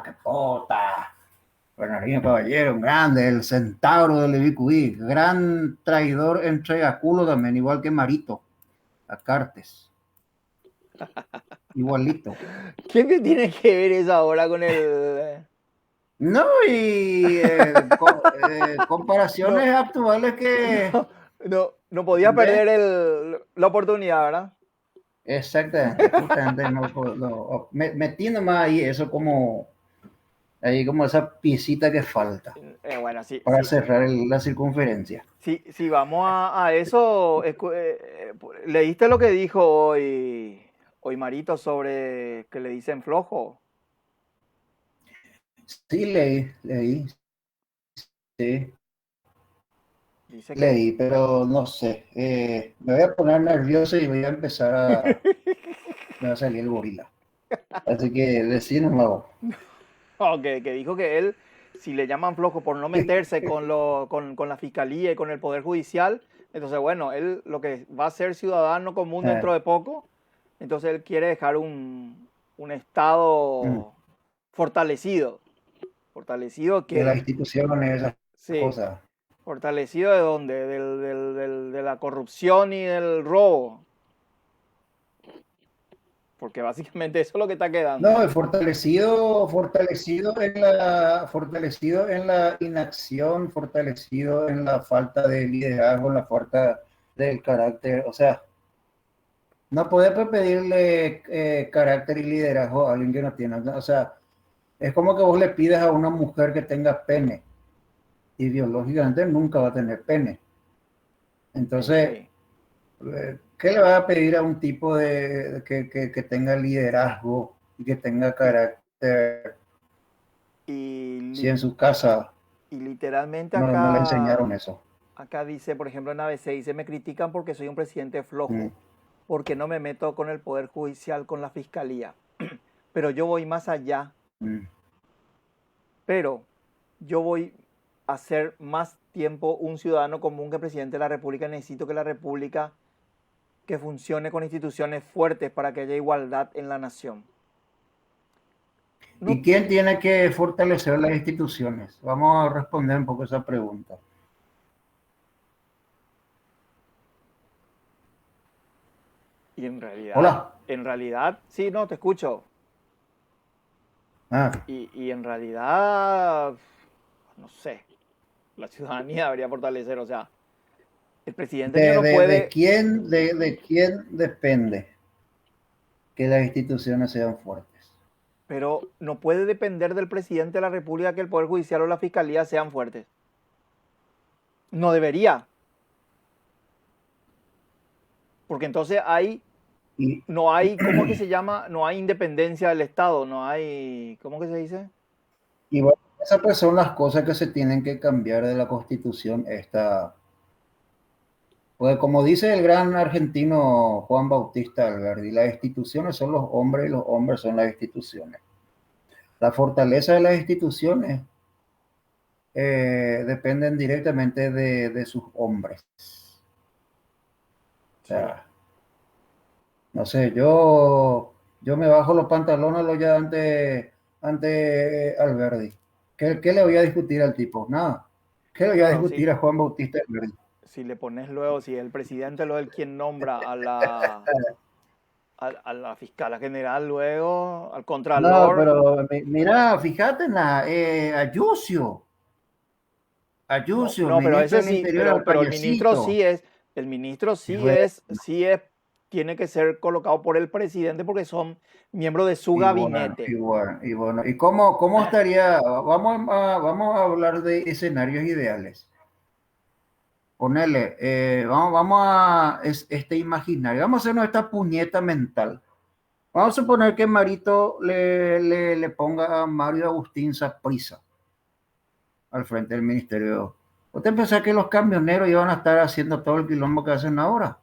qué pota. Bernardino Caballero, un grande, el centauro del Ibicuí, gran traidor entrega culo también, igual que Marito, a Cartes, igualito. ¿Qué tiene que ver eso ahora con el... No, y No, comparaciones actuales que... no podía ¿Ves? perder la oportunidad, ¿verdad? Exactamente, justamente metí nomás ahí eso como esa piecita que falta Bueno, sí, para sí. cerrar la circunferencia. Si vamos a eso, ¿leíste lo que dijo hoy Marito sobre que le dicen flojo? Sí, leí, sí. Dice que... Leí, pero no sé. Me voy a poner nervioso y voy a empezar me va a salir el gorila. Así que decí nomás. que dijo que él, si le llaman flojo por no meterse con la fiscalía y con el Poder Judicial, entonces, bueno, él lo que va a ser ciudadano común Eh, dentro de poco, entonces él quiere dejar un mm, Estado fortalecido. Fortalecido de las que, instituciones, esas sí, cosas. fortalecido de dónde, de la corrupción y del robo, porque básicamente eso es lo que está quedando. No, fortalecido en la inacción, fortalecido en la falta de liderazgo, en la falta del carácter. O sea, no puedes pedirle carácter y liderazgo a alguien que no tiene. O sea, es como que vos le pides a una mujer que tenga pene y biológicamente nunca va a tener pene. Entonces, Sí. ¿qué le va a pedir a un tipo que tenga liderazgo y que tenga carácter? Si Y, en su casa y literalmente no le enseñaron acá, eso. acá dice, por ejemplo, en ABC, dice, me critican porque soy un presidente Mm, flojo, porque no me meto con el Poder Judicial, con la Fiscalía. Pero yo voy más allá, mm. pero yo voy a ser más tiempo un ciudadano común que presidente de la República. Necesito que la República que funcione con instituciones fuertes para que haya igualdad en la nación. ¿Y No, quién tiene que fortalecer las instituciones? Vamos a responder un poco esa pregunta. y Hola. en realidad, sí, no, te escucho. Ah, Y en realidad, no sé, la ciudadanía debería fortalecer, o sea, el presidente mío no puede, de quién depende que las instituciones sean fuertes? pero no puede depender del presidente de la República que el Poder Judicial o la Fiscalía sean fuertes. No debería, porque entonces Y, no hay, ¿cómo es que se llama? No hay independencia del Estado, no hay, ¿cómo que se dice? y bueno, esas pues son las cosas que se tienen que cambiar de la Constitución. Pues como dice el gran argentino Juan Bautista Alberdi, las instituciones son los hombres y los hombres son las instituciones. La fortaleza de las instituciones dependen directamente de sus hombres. O Sí. sea, no sé, yo me bajo los pantalones lo ya ante Alberdi. ¿Qué le voy a discutir al tipo? Nada. ¿Qué le voy a Claro, sí. discutir a Juan Bautista Alberdi? Si le pones luego, si el presidente luego es el quien nombra a la fiscal general luego, al No, contralor. pero mira, fíjate en Ayuso. No, Ayuso, no, pero ministro ese del sí, Interior, al pero payasito. el ministro Y fue, sí es, tiene que ser colocado por el presidente porque son miembros de su y bueno, y gabinete. bueno, y bueno. ¿Y cómo estaría? Vamos a hablar de escenarios ideales. Ponerle, vamos a imaginario, vamos a hacer nuestra puñeta mental. Vamos a suponer que Marito le ponga a Mario Agustín Saprissa al frente del ministerio. ¿Usted pensaba que los camioneros iban a estar haciendo todo el quilombo que hacen ahora?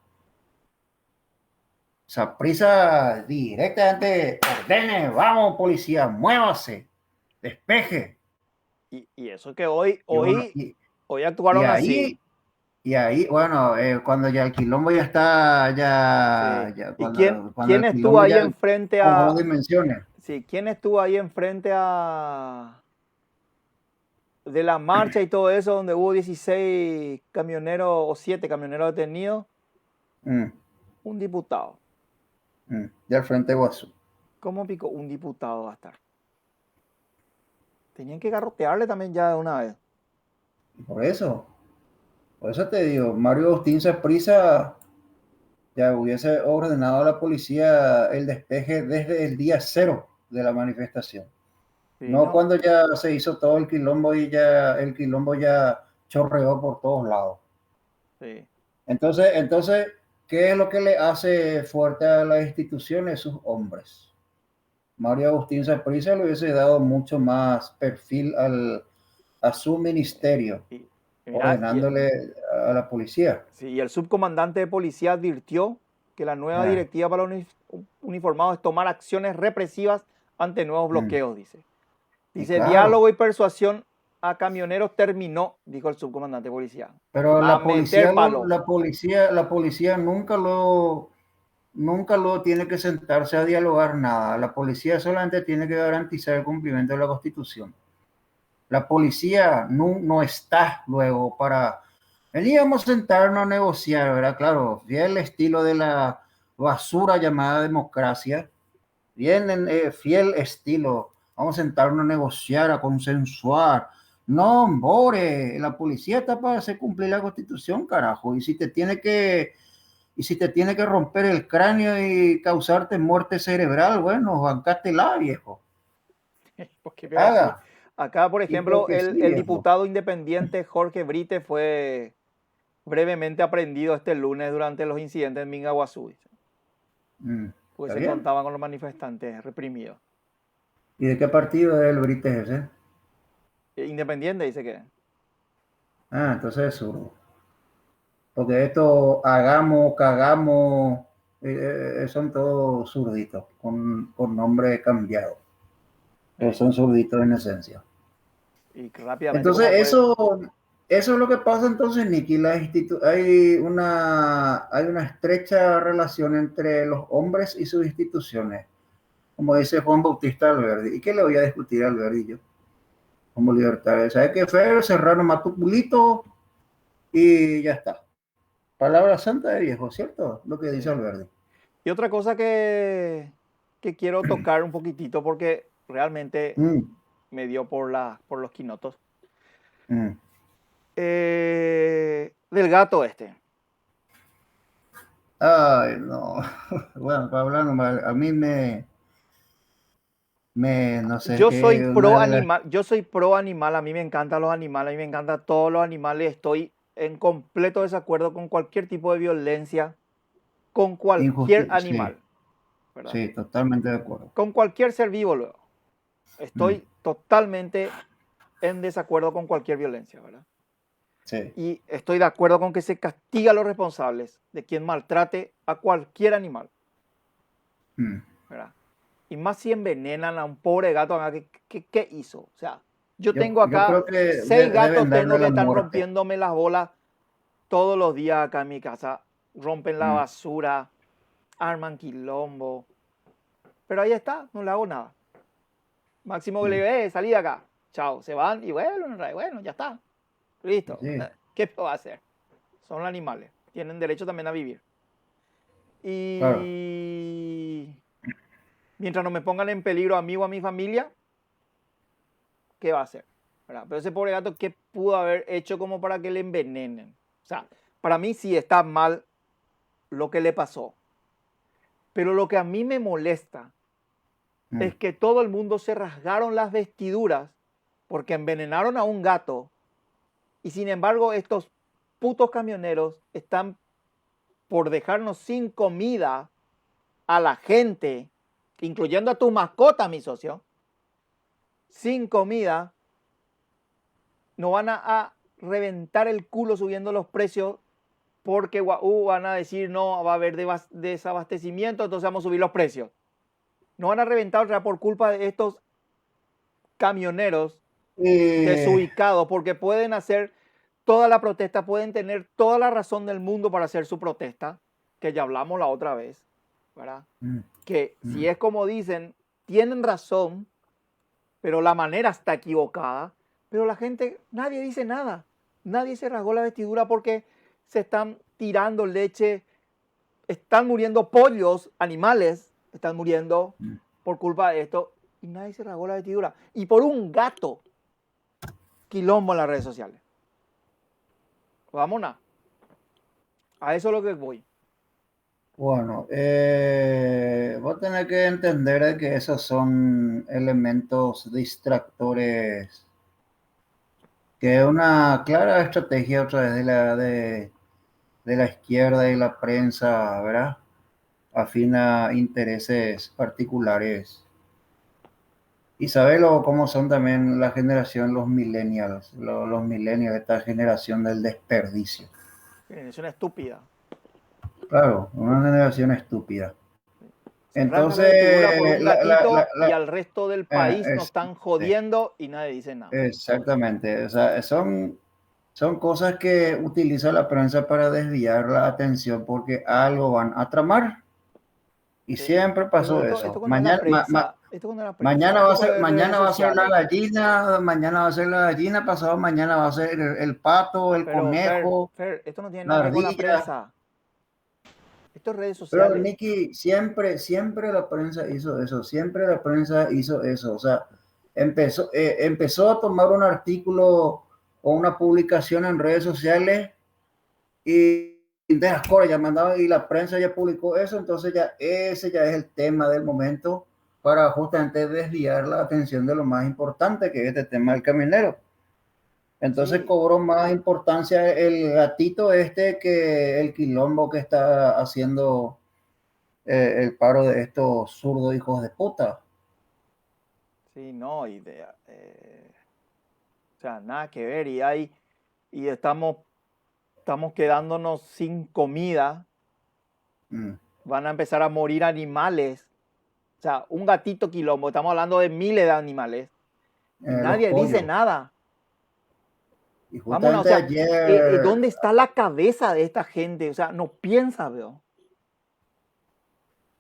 Saprissa directamente ordene, vamos policía, muévase, despeje. Y eso que Y bueno, hoy y actuaron así. ahí, y ahí, bueno, cuando ya el quilombo ya está, Sí. ¿Y cuando quién el estuvo quilombo ahí ya enfrente cobró a, dimensiones. sí, quién estuvo ahí enfrente a, de la marcha y todo eso, donde hubo 16 camioneros o 7 camioneros detenidos? Mm, Un diputado. ya al frente de Guazú. ¿Cómo pico un diputado va a estar? Tenían que garrotearle también ya de una vez. Por eso, por eso te digo, Mario Agustín Saprissa ya hubiese ordenado a la policía el despeje desde el día cero de la manifestación. Sí, No no. cuando ya se hizo todo el quilombo y ya el quilombo ya chorreó por todos lados. Sí. Entonces, ¿qué es lo que le hace fuerte a las instituciones? Sus hombres. Mario Agustín Saprissa le hubiese dado mucho más perfil a su ministerio, Y, mira, ordenándole a la policía. sí, y el subcomandante de policía advirtió que la nueva Ah, directiva para los uniformados es tomar acciones represivas ante nuevos mm. bloqueos, dice. Y Dice, claro, diálogo y persuasión a camioneros terminó, dijo el subcomandante de policía. pero A meter palo. la policía nunca lo tiene que sentarse a dialogar nada. La policía solamente tiene que garantizar el cumplimiento de la Constitución. La policía no está luego para... Veníamos a sentarnos a negociar, ¿verdad? Claro, fiel estilo de la basura llamada democracia, bien fiel estilo. Vamos a sentarnos a negociar, a consensuar. No, hombre, la policía está para hacer cumplir la Constitución, carajo. Y si te tiene que romper el cráneo y causarte muerte cerebral, bueno, bancátela, viejo. Porque Que veo así. haga. Acá, por Y ejemplo, porque sí, el viejo. diputado independiente Jorge Brite fue brevemente aprendido este lunes durante los incidentes en Mingaguazú, dice, porque ¿Está se bien? encontraba con los manifestantes reprimidos. ¿Y de qué partido es el Brites ese? Independiente dice que. Ah, entonces es zurdo. Porque esto hagamos, cagamos, son todos zurditos, con nombre cambiado. Pero eh, son zurditos en esencia. y rápidamente, Entonces, como fue. eso es lo que pasa entonces, Nicky. Hay una estrecha relación entre los hombres y sus instituciones, como dice Juan Bautista Alberdi. ¿Y qué le voy a discutir a Alberdi yo? Como libertario. ¿Sabes qué? Fue cerrar nomás tu culito y ya está. Palabra santa de viejo, ¿cierto? Lo que dice Sí. Alberdi. Y otra cosa que quiero tocar un poquitito porque realmente Mm, me dio por los quinotos. mm. Del gato este. Ay, no. Bueno, para hablar nomás, a mí no sé, Yo soy que pro una de las animal, yo soy pro animal, a mí me encantan los animales, a mí me encantan todos los animales, estoy en completo desacuerdo con cualquier tipo de violencia, con cualquier injusticias, sí, animal, ¿verdad? sí, totalmente de acuerdo. Con cualquier ser vivo luego. Mm, Estoy totalmente en desacuerdo con cualquier violencia, ¿verdad? sí. Y estoy de acuerdo con que se castiga a los responsables de quien maltrate a cualquier animal, Mm. ¿verdad? Y más si envenenan a un pobre gato, ¿qué hizo? O sea, yo Yo, tengo yo acá creo que 6 gatos, deben tengo darle que la están muerte. rompiéndome las bolas todos los días acá en mi casa. Rompen la Mm, basura, arman quilombo. Pero ahí está, no le hago nada. Máximo que le mm. digo, salí de acá. Chao, se van y vuelven, bueno, ya está. Listo. Sí, ¿Qué va a hacer? Son animales, tienen derecho también a vivir. claro. Y mientras no me pongan en peligro a mí o a mi familia, ¿qué va a hacer? ¿Verdad? Pero ese pobre gato, ¿qué pudo haber hecho como para que le envenenen? O sea, para mí sí está mal lo que le pasó. Pero lo que a mí me molesta Mm, es que todo el mundo se rasgaron las vestiduras porque envenenaron a un gato y sin embargo estos putos camioneros están por dejarnos sin comida a la gente, incluyendo a tu mascota, mi socio, sin comida, no van a reventar el culo subiendo los precios porque van a decir no, va a haber desabastecimiento, entonces vamos a subir los precios. No van a reventar otra por culpa de estos camioneros y, desubicados porque pueden hacer toda la protesta, pueden tener toda la razón del mundo para hacer su protesta, que ya hablamos la otra vez, ¿verdad? mm, Que si mm. es como dicen, tienen razón, pero la manera está equivocada, pero la gente, nadie dice nada, nadie se rasgó la vestidura porque se están tirando leche, están muriendo pollos, animales, están muriendo Mm. por culpa de esto y nadie se rasgó la vestidura. Y por un gato, quilombo en las redes sociales. Vámonos, a eso es lo que voy. Bueno, vos tenés que entender de que esos son elementos distractores, que es una clara estrategia otra vez de la izquierda y la prensa, ¿verdad? Afina intereses particulares. Y sabelo cómo son también la generación, los millennials, los millennials, esta generación del desperdicio. Es una estúpida. Claro, una generación estúpida. Se rasgan la vestidura por Entonces, un gatito y al resto del país nos están sí, jodiendo y nadie dice nada. exactamente. O sea, son cosas que utiliza la prensa para desviar la atención porque algo van a tramar. Y Sí. siempre Pero pasó esto eso. cuando es la prensa, esto cuando es la prensa, Mañana va esto a cuando ser, es redes mañana va a ser la sociales. gallina, mañana va a ser la gallina, pasado mañana va a ser el pato, el Pero Fer, conejo, Fer, esto no tiene la nada que ver con la ardilla. prensa. Esto es redes Pero sociales. Nicky, siempre la prensa hizo eso, siempre la prensa hizo eso. O sea, empezó a tomar un artículo o una publicación en redes sociales y de las cosas ya mandaba y la prensa ya publicó eso, entonces ya ese ya es el tema del momento para justamente desviar la atención de lo más importante que es este tema del caminero. Entonces Sí, cobró más importancia el gatito este que el quilombo que está haciendo el paro de estos zurdos hijos de puta. sí, no, sea, nada que ver. Y estamos quedándonos sin comida. Mm. Van a empezar a morir animales. O sea, un gatito quilombo. Estamos hablando de miles de animales. Y Los nadie dice pollos. nada. Y Vámonos, o justamente sea, ayer, ¿dónde está la cabeza de esta gente? O sea, no piensa, veo.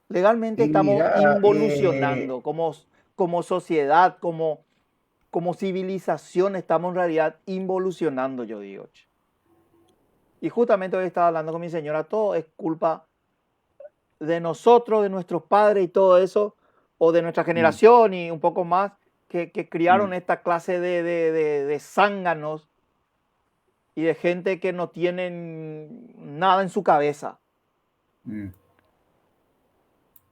Legalmente y estamos mira, involucionando como sociedad, como civilización, estamos en realidad involucionando, yo digo. Che. Y justamente hoy estaba hablando con mi señora, todo es culpa de nosotros, de nuestros padres y todo eso, o de nuestra mm, generación y un poco más, que criaron mm, esta clase de zánganos y de gente que no tienen nada en su cabeza. mm,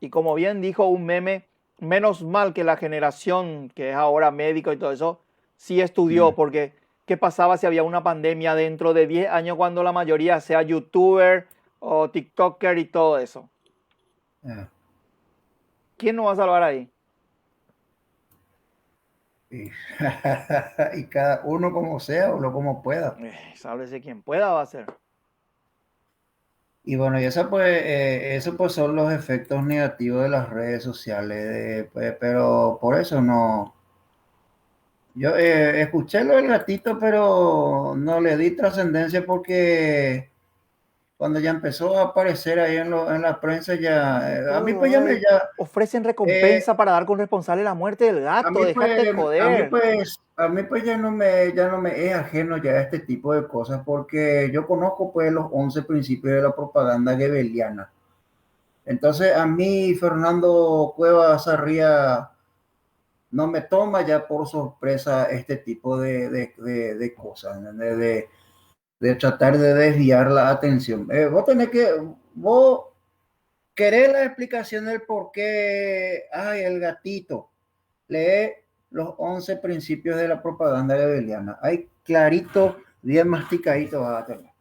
Y como bien dijo un meme, menos mal que la generación que es ahora médico y todo eso, sí estudió, mm, porque ¿qué pasaba si había una pandemia dentro de 10 años cuando la mayoría sea youtuber o tiktoker y todo eso? eh, ¿Quién nos va a salvar ahí? y, y cada uno como sea o lo como pueda. Sábese quien pueda va a ser. Y bueno, y eso pues son los efectos negativos de las redes sociales, pero por eso no. Yo escuché lo del gatito, pero no le di trascendencia porque cuando ya empezó a aparecer ahí en la prensa, ya, a mí pues ya me, Ay, ya, ofrecen eh, recompensa para dar con responsable la muerte del a gato, mí déjate de pues, joder. a mí pues ya no me es ajeno ya este tipo de cosas porque yo conozco pues los 11 principios de la propaganda goebbeliana. Entonces a mí Fernando Cuevas Sarría no me toma ya por sorpresa este tipo de cosas, de tratar de desviar la atención. Vos querés la explicación del por qué, ay, el gatito, lee los 11 principios de la propaganda goebbeliana. Hay clarito, bien masticadito, vas a tener.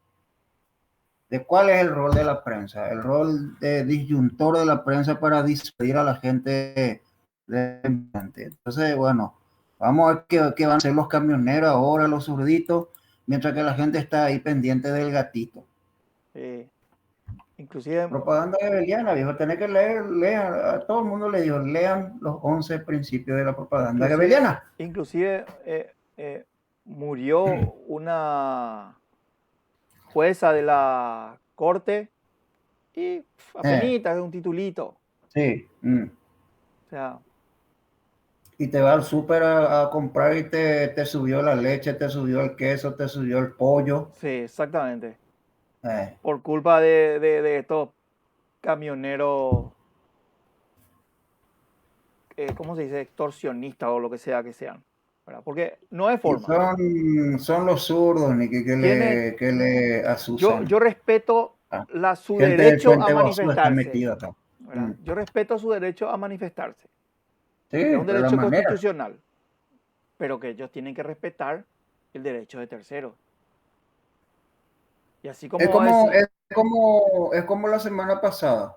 De cuál es el rol de la prensa, el rol de disyuntor de la prensa para disuadir a la gente de ambiente. Entonces, bueno, vamos a ver qué van a hacer los camioneros ahora, los zurditos, mientras que la gente está ahí pendiente del gatito. Eh, inclusive, Propaganda goebbeliana, viejo, tenés que lean, a todo el mundo le digo, lean los 11 principios de la propaganda inclusive, goebbeliana. inclusive murió una jueza de la corte y Eh, apenitas de un titulito. sí. O sea, Y te va al súper a comprar y te subió la leche, te subió el queso, te subió el pollo. sí, exactamente. Eh, Por culpa de estos camioneros, ¿cómo se dice? Extorsionistas o lo que sea que sean. ¿Verdad? Porque no hay y forma. son los zurdos, ni Tiene, que le asusan. yo respeto Ah, su gente del derecho a Puente Guazú está manifestarse. metida acá. ¿Verdad? Yo respeto su derecho a manifestarse. Sí, Es un pero la derecho manera. constitucional. Pero que ellos tienen que respetar el derecho de terceros. Y así Es como como, decir, es como la semana pasada,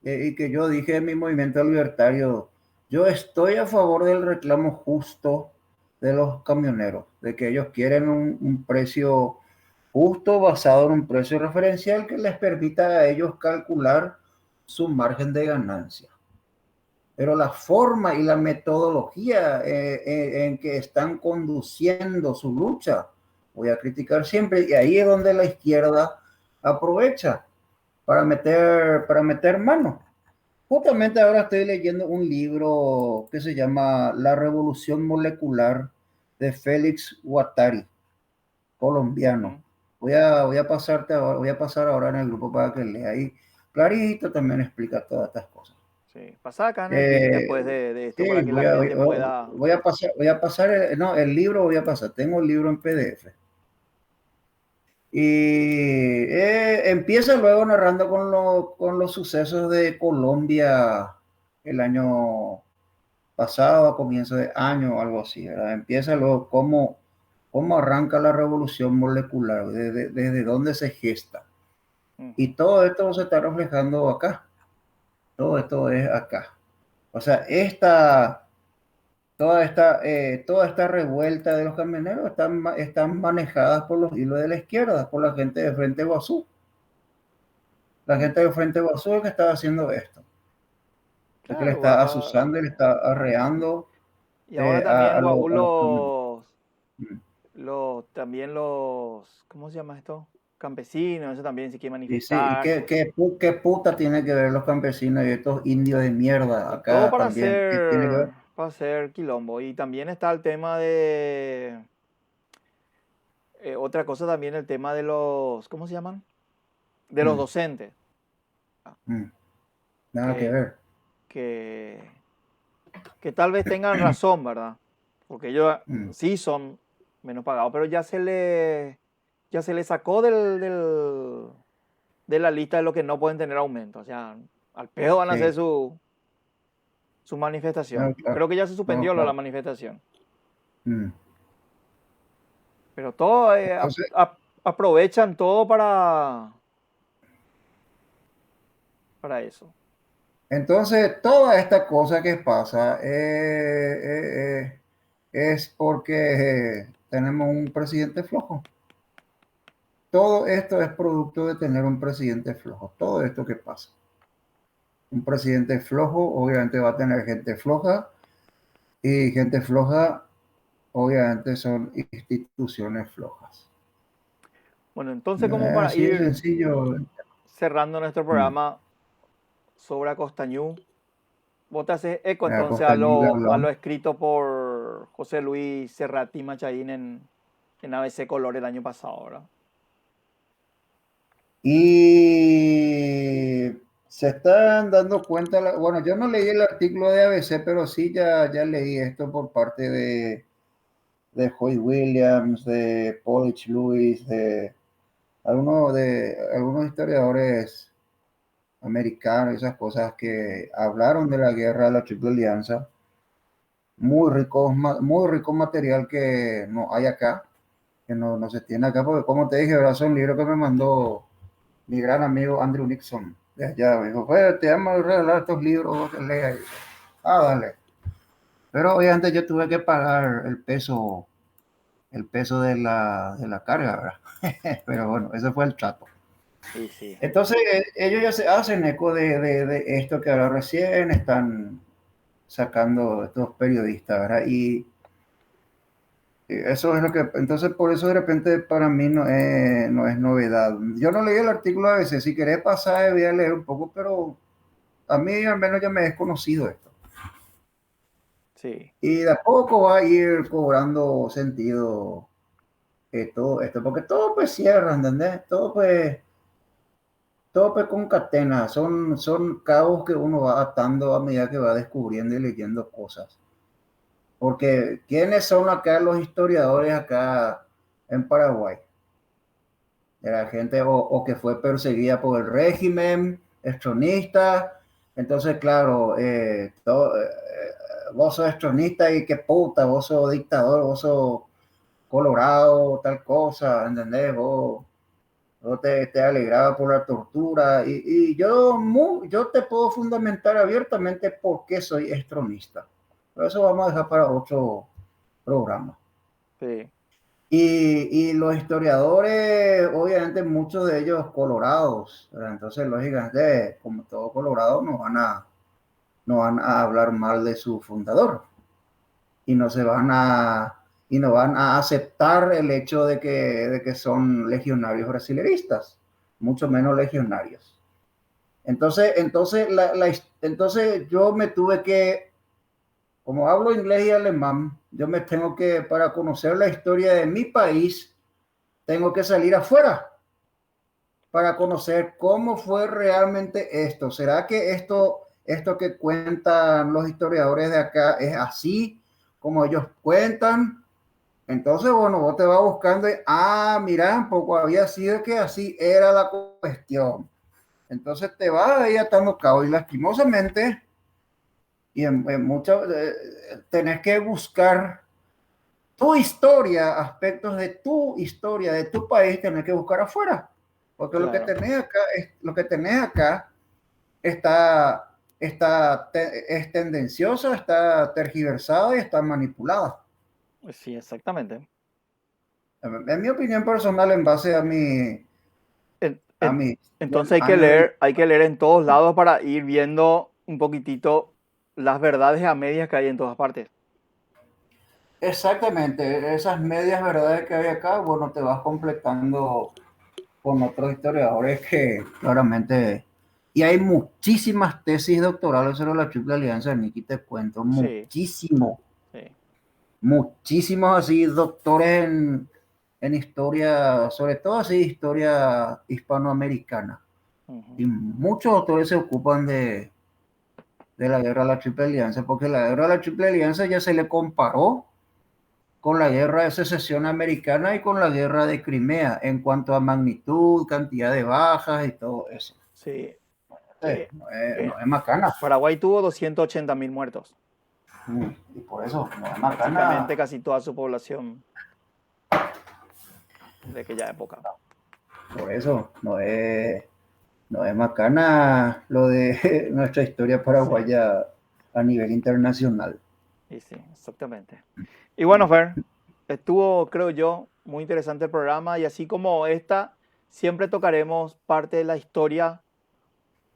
y que yo dije en mi movimiento libertario, yo estoy a favor del reclamo justo de los camioneros, de que ellos quieren un precio justo basado en un precio referencial que les permita a ellos calcular su margen de ganancia. Pero la forma y la metodología en que están conduciendo su lucha, voy a criticar siempre, y ahí es donde la izquierda aprovecha para meter mano. Justamente ahora estoy leyendo un libro que se llama La Revolución Molecular de Félix Guattari, colombiano. ujú, Voy a pasar ahora en el grupo para que lea ahí. Clarito también explica todas estas cosas. sí, pasa acá en el ping Eh, después de esto para sí, que la gente pueda. voy a pasar, no, el libro voy a pasar, tengo el libro en PDF. Y empieza luego narrando con los sucesos de Colombia el año pasado, a comienzo de año o algo así, ¿verdad? Empieza luego cómo arranca la revolución molecular, desde dónde se gesta. Y Ujú, todo esto se está reflejando acá. Todo esto es acá. O sea, toda esta revuelta de los camioneros están manejadas por los hilos de la izquierda, por la gente de Frente Guazú. La gente de Frente Guazú es que está haciendo esto. Es que le Claro, está asusando, le está arreando y ahora a también, Guau, los camioneros. también los, ¿cómo se llama esto? Campesinos, eso también se quiere Y sí, ¿y manifestar. qué puta tiene que ver los campesinos y estos indios de mierda Y todo acá también? ¿Qué tiene que ver? para hacer quilombo. Y también está el tema de, otra cosa también, el tema de los, ¿cómo se llaman? De los Mm, docentes, mm, nada que que, ver. que, que tal vez tengan razón, ¿verdad? Porque ellos Mm, sí son menos pagados, pero ya se le sacó de la lista de lo que no pueden tener aumento. O sea, al pedo van a hacer sí, su no, manifestación. claro. Creo que ya se No, suspendió la claro. manifestación. Mm. Pero todo, Entonces, aprovechan todo para eso. Toda esta cosa que pasa es porque tenemos un presidente flojo. Todo esto es producto de tener un presidente flojo. Todo esto que pasa. Un presidente flojo obviamente va a tener gente floja y gente floja obviamente son instituciones flojas. Bueno, entonces como para Así de ir sencillo. cerrando nuestro Mm. programa sobre Acostañú, vos te haces eco A entonces Costañú a hablamos. lo escrito por José Luis Serrati Machaín en ABC Color el año pasado, ¿verdad? Y se están dando cuenta, bueno, yo no leí el artículo de ABC, pero sí ya leí esto por parte de Hoyt Williams, de Paul H. Lewis, de algunos historiadores americanos, esas cosas que hablaron de la guerra de la Triple Alianza. Muy rico material que no hay acá, que no se tiene acá, porque como te dije, ¿verdad? Son libros que me mandó mi gran amigo Andrew Nixon de allá. Me dijo, pues te llamo a regalar estos libros, vos que leas. Ah, dale. Pero obviamente yo tuve que pagar el peso de la carga, ¿verdad? Pero bueno, ese fue el trato. Y sí. Entonces, ellos ya se hacen eco de esto que ahora recién están sacando estos periodistas, ¿verdad? Y eso es lo que, entonces por eso de repente para mí no es novedad. Yo no leí el artículo a veces, si querés pasar voy a leer un poco, pero a mí al menos ya me es conocido esto. Sí, Y de a poco va a ir cobrando sentido todo esto, porque todo pues cierra, ¿entendés? Todo pues concatena, son cabos que uno va atando a medida que va descubriendo y leyendo cosas. Porque ¿quiénes son acá los historiadores acá en Paraguay? Era gente o que fue perseguida por el régimen, estronista. Entonces, claro, vos sos estronista y qué puta, vos sos dictador, vos sos colorado, tal cosa, ¿entendés? Vos te alegraba por la tortura. Yo te puedo fundamentar abiertamente por qué soy estronista. Pero eso vamos a dejar para otro programa. sí, Y los historiadores, obviamente muchos de ellos colorados, ¿verdad? Entonces lógicamente, como todo colorado, no van a hablar mal de su fundador y no se van a, y no van a aceptar el hecho de que son legionarios brasileristas, mucho menos legionarios. Entonces yo me tuve que, como hablo inglés y alemán, yo me tengo que, para conocer la historia de mi país, tengo que salir afuera para conocer cómo fue realmente esto. ¿Será que esto que cuentan los historiadores de acá es así como ellos cuentan? Entonces, bueno, vos te vas buscando y, mira, un poco había sido que así era la cuestión. Entonces te vas ahí atando cabo y lastimosamente, y en muchas, tenés que buscar tu historia, aspectos de tu historia, de tu país, tenés que buscar afuera. Porque claro. lo que tenés acá está es tendenciosa, está tergiversada y está manipulada. Sí, exactamente. En mi opinión personal, en base a mi, En- a en- mis entonces 10 años de... hay que leer en todos lados para ir viendo un poquitito las verdades a medias que hay en todas partes. Exactamente, esas medias verdades que hay acá, bueno, te vas completando con otros historiadores que claramente... Y hay muchísimas tesis doctorales sobre la Triple Alianza, Nicky, te cuento, Sí, muchísimo, sí. muchísimos así doctores en historia, sobre todo así historia hispanoamericana. Ujú. Y muchos autores se ocupan de la guerra de la Triple Alianza, porque la guerra de la Triple Alianza ya se le comparó con la guerra de secesión americana y con la guerra de Crimea en cuanto a magnitud, cantidad de bajas y todo eso. Sí. Eh, No eh, es macana. Paraguay tuvo 280.000 muertos, Y por eso, no es macana. prácticamente casi toda su población de aquella época. Por eso, no es macana lo de nuestra historia Sí, paraguaya a nivel internacional. y sí, exactamente. Y bueno, Fer, estuvo, creo yo, muy interesante el programa y así como esta, siempre tocaremos parte de la historia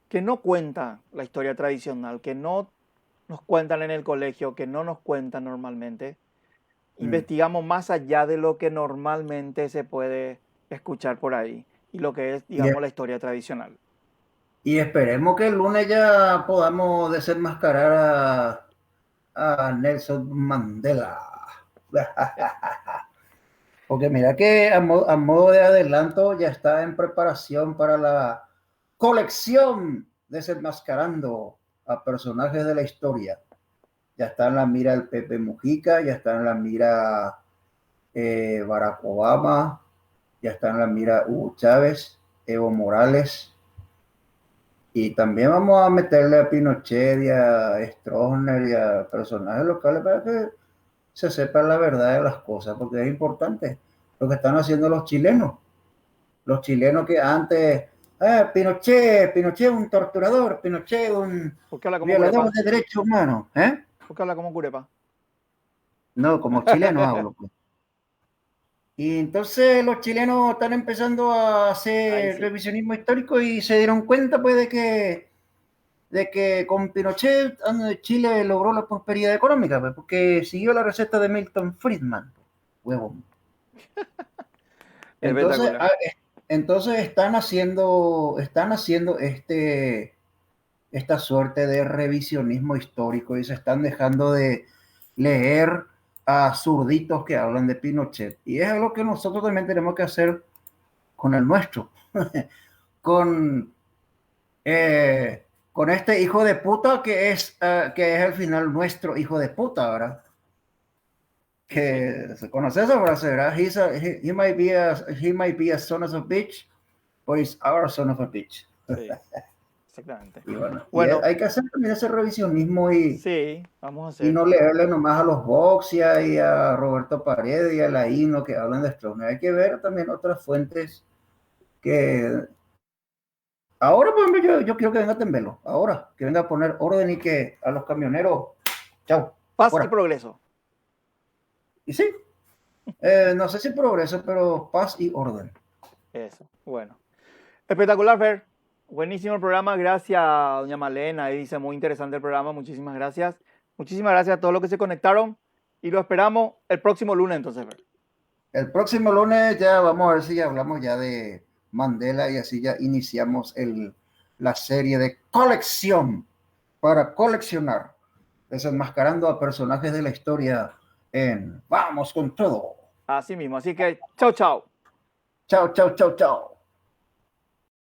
que no cuenta la historia tradicional, que no nos cuentan en el colegio, que no nos cuentan normalmente. Mm. Investigamos más allá de lo que normalmente se puede escuchar por ahí y lo que es, Y, digamos, la historia tradicional. y esperemos que el lunes ya podamos desenmascarar a Nelson Mandela. Eh, Porque mira que a modo de adelanto ya está en preparación para la colección desenmascarando a personajes de la historia. Ya está en la mira el Pepe Mujica, ya está en la mira Barack Obama, ya está en la mira Hugo Chávez, Evo Morales, y también vamos a meterle a Pinochet y a Stroessner y a personajes locales para que se sepa la verdad de las cosas, porque es importante lo que están haciendo los chilenos. Los chilenos que antes, Pinochet un torturador, Pinochet un ¿Por qué habla como violador Curepa? de derechos humanos, ¿eh? ¿Por qué habla como Curepa? No, como chilenos hablo, pues. Y entonces los chilenos están empezando a Ahí hacer sí. revisionismo histórico y se dieron cuenta, pues, de que con Pinochet Chile logró la prosperidad económica, pues, porque siguió la receta de Milton Friedman, huevo. Entonces, Espectacular. entonces están haciendo esta suerte de revisionismo histórico y se están dejando de leer a zurditos que hablan de Pinochet. Y es algo que nosotros también tenemos que hacer con el nuestro, con, eh, con este hijo de puta que es al final nuestro hijo de puta, ¿verdad? Y sí, Que se conoce esa frase, ¿verdad? He might be a son of a bitch, but he's our son of a bitch. sí, exactamente. Y bueno, Bueno, hay que hacer también ese revisionismo sí, vamos a y hacer. no leerle nomás a los Boxia y a Roberto Paredes y a Laíno que hablan de Stroessner. Hay que ver también otras fuentes que ahora, por ejemplo, yo quiero que venga Tembelo, ahora, que venga a poner orden y que a los camioneros, chao, Paz y fuera. progreso. Y sí, no sé si progreso, pero paz y orden. Eso, bueno. Espectacular, Fer. Buenísimo el programa. Gracias, doña Malena. Ahí dice muy interesante el programa. Muchísimas gracias. Muchísimas gracias a todos los que se conectaron. Y lo esperamos el próximo lunes, entonces, Fer. El próximo lunes ya vamos a ver si ya hablamos ya de Mandela y así ya iniciamos la serie de colección para coleccionar, desenmascarando a personajes de la historia en Vamos con todo. Así mismo. Así que, chao, chao. Chao, chao, chao, chao.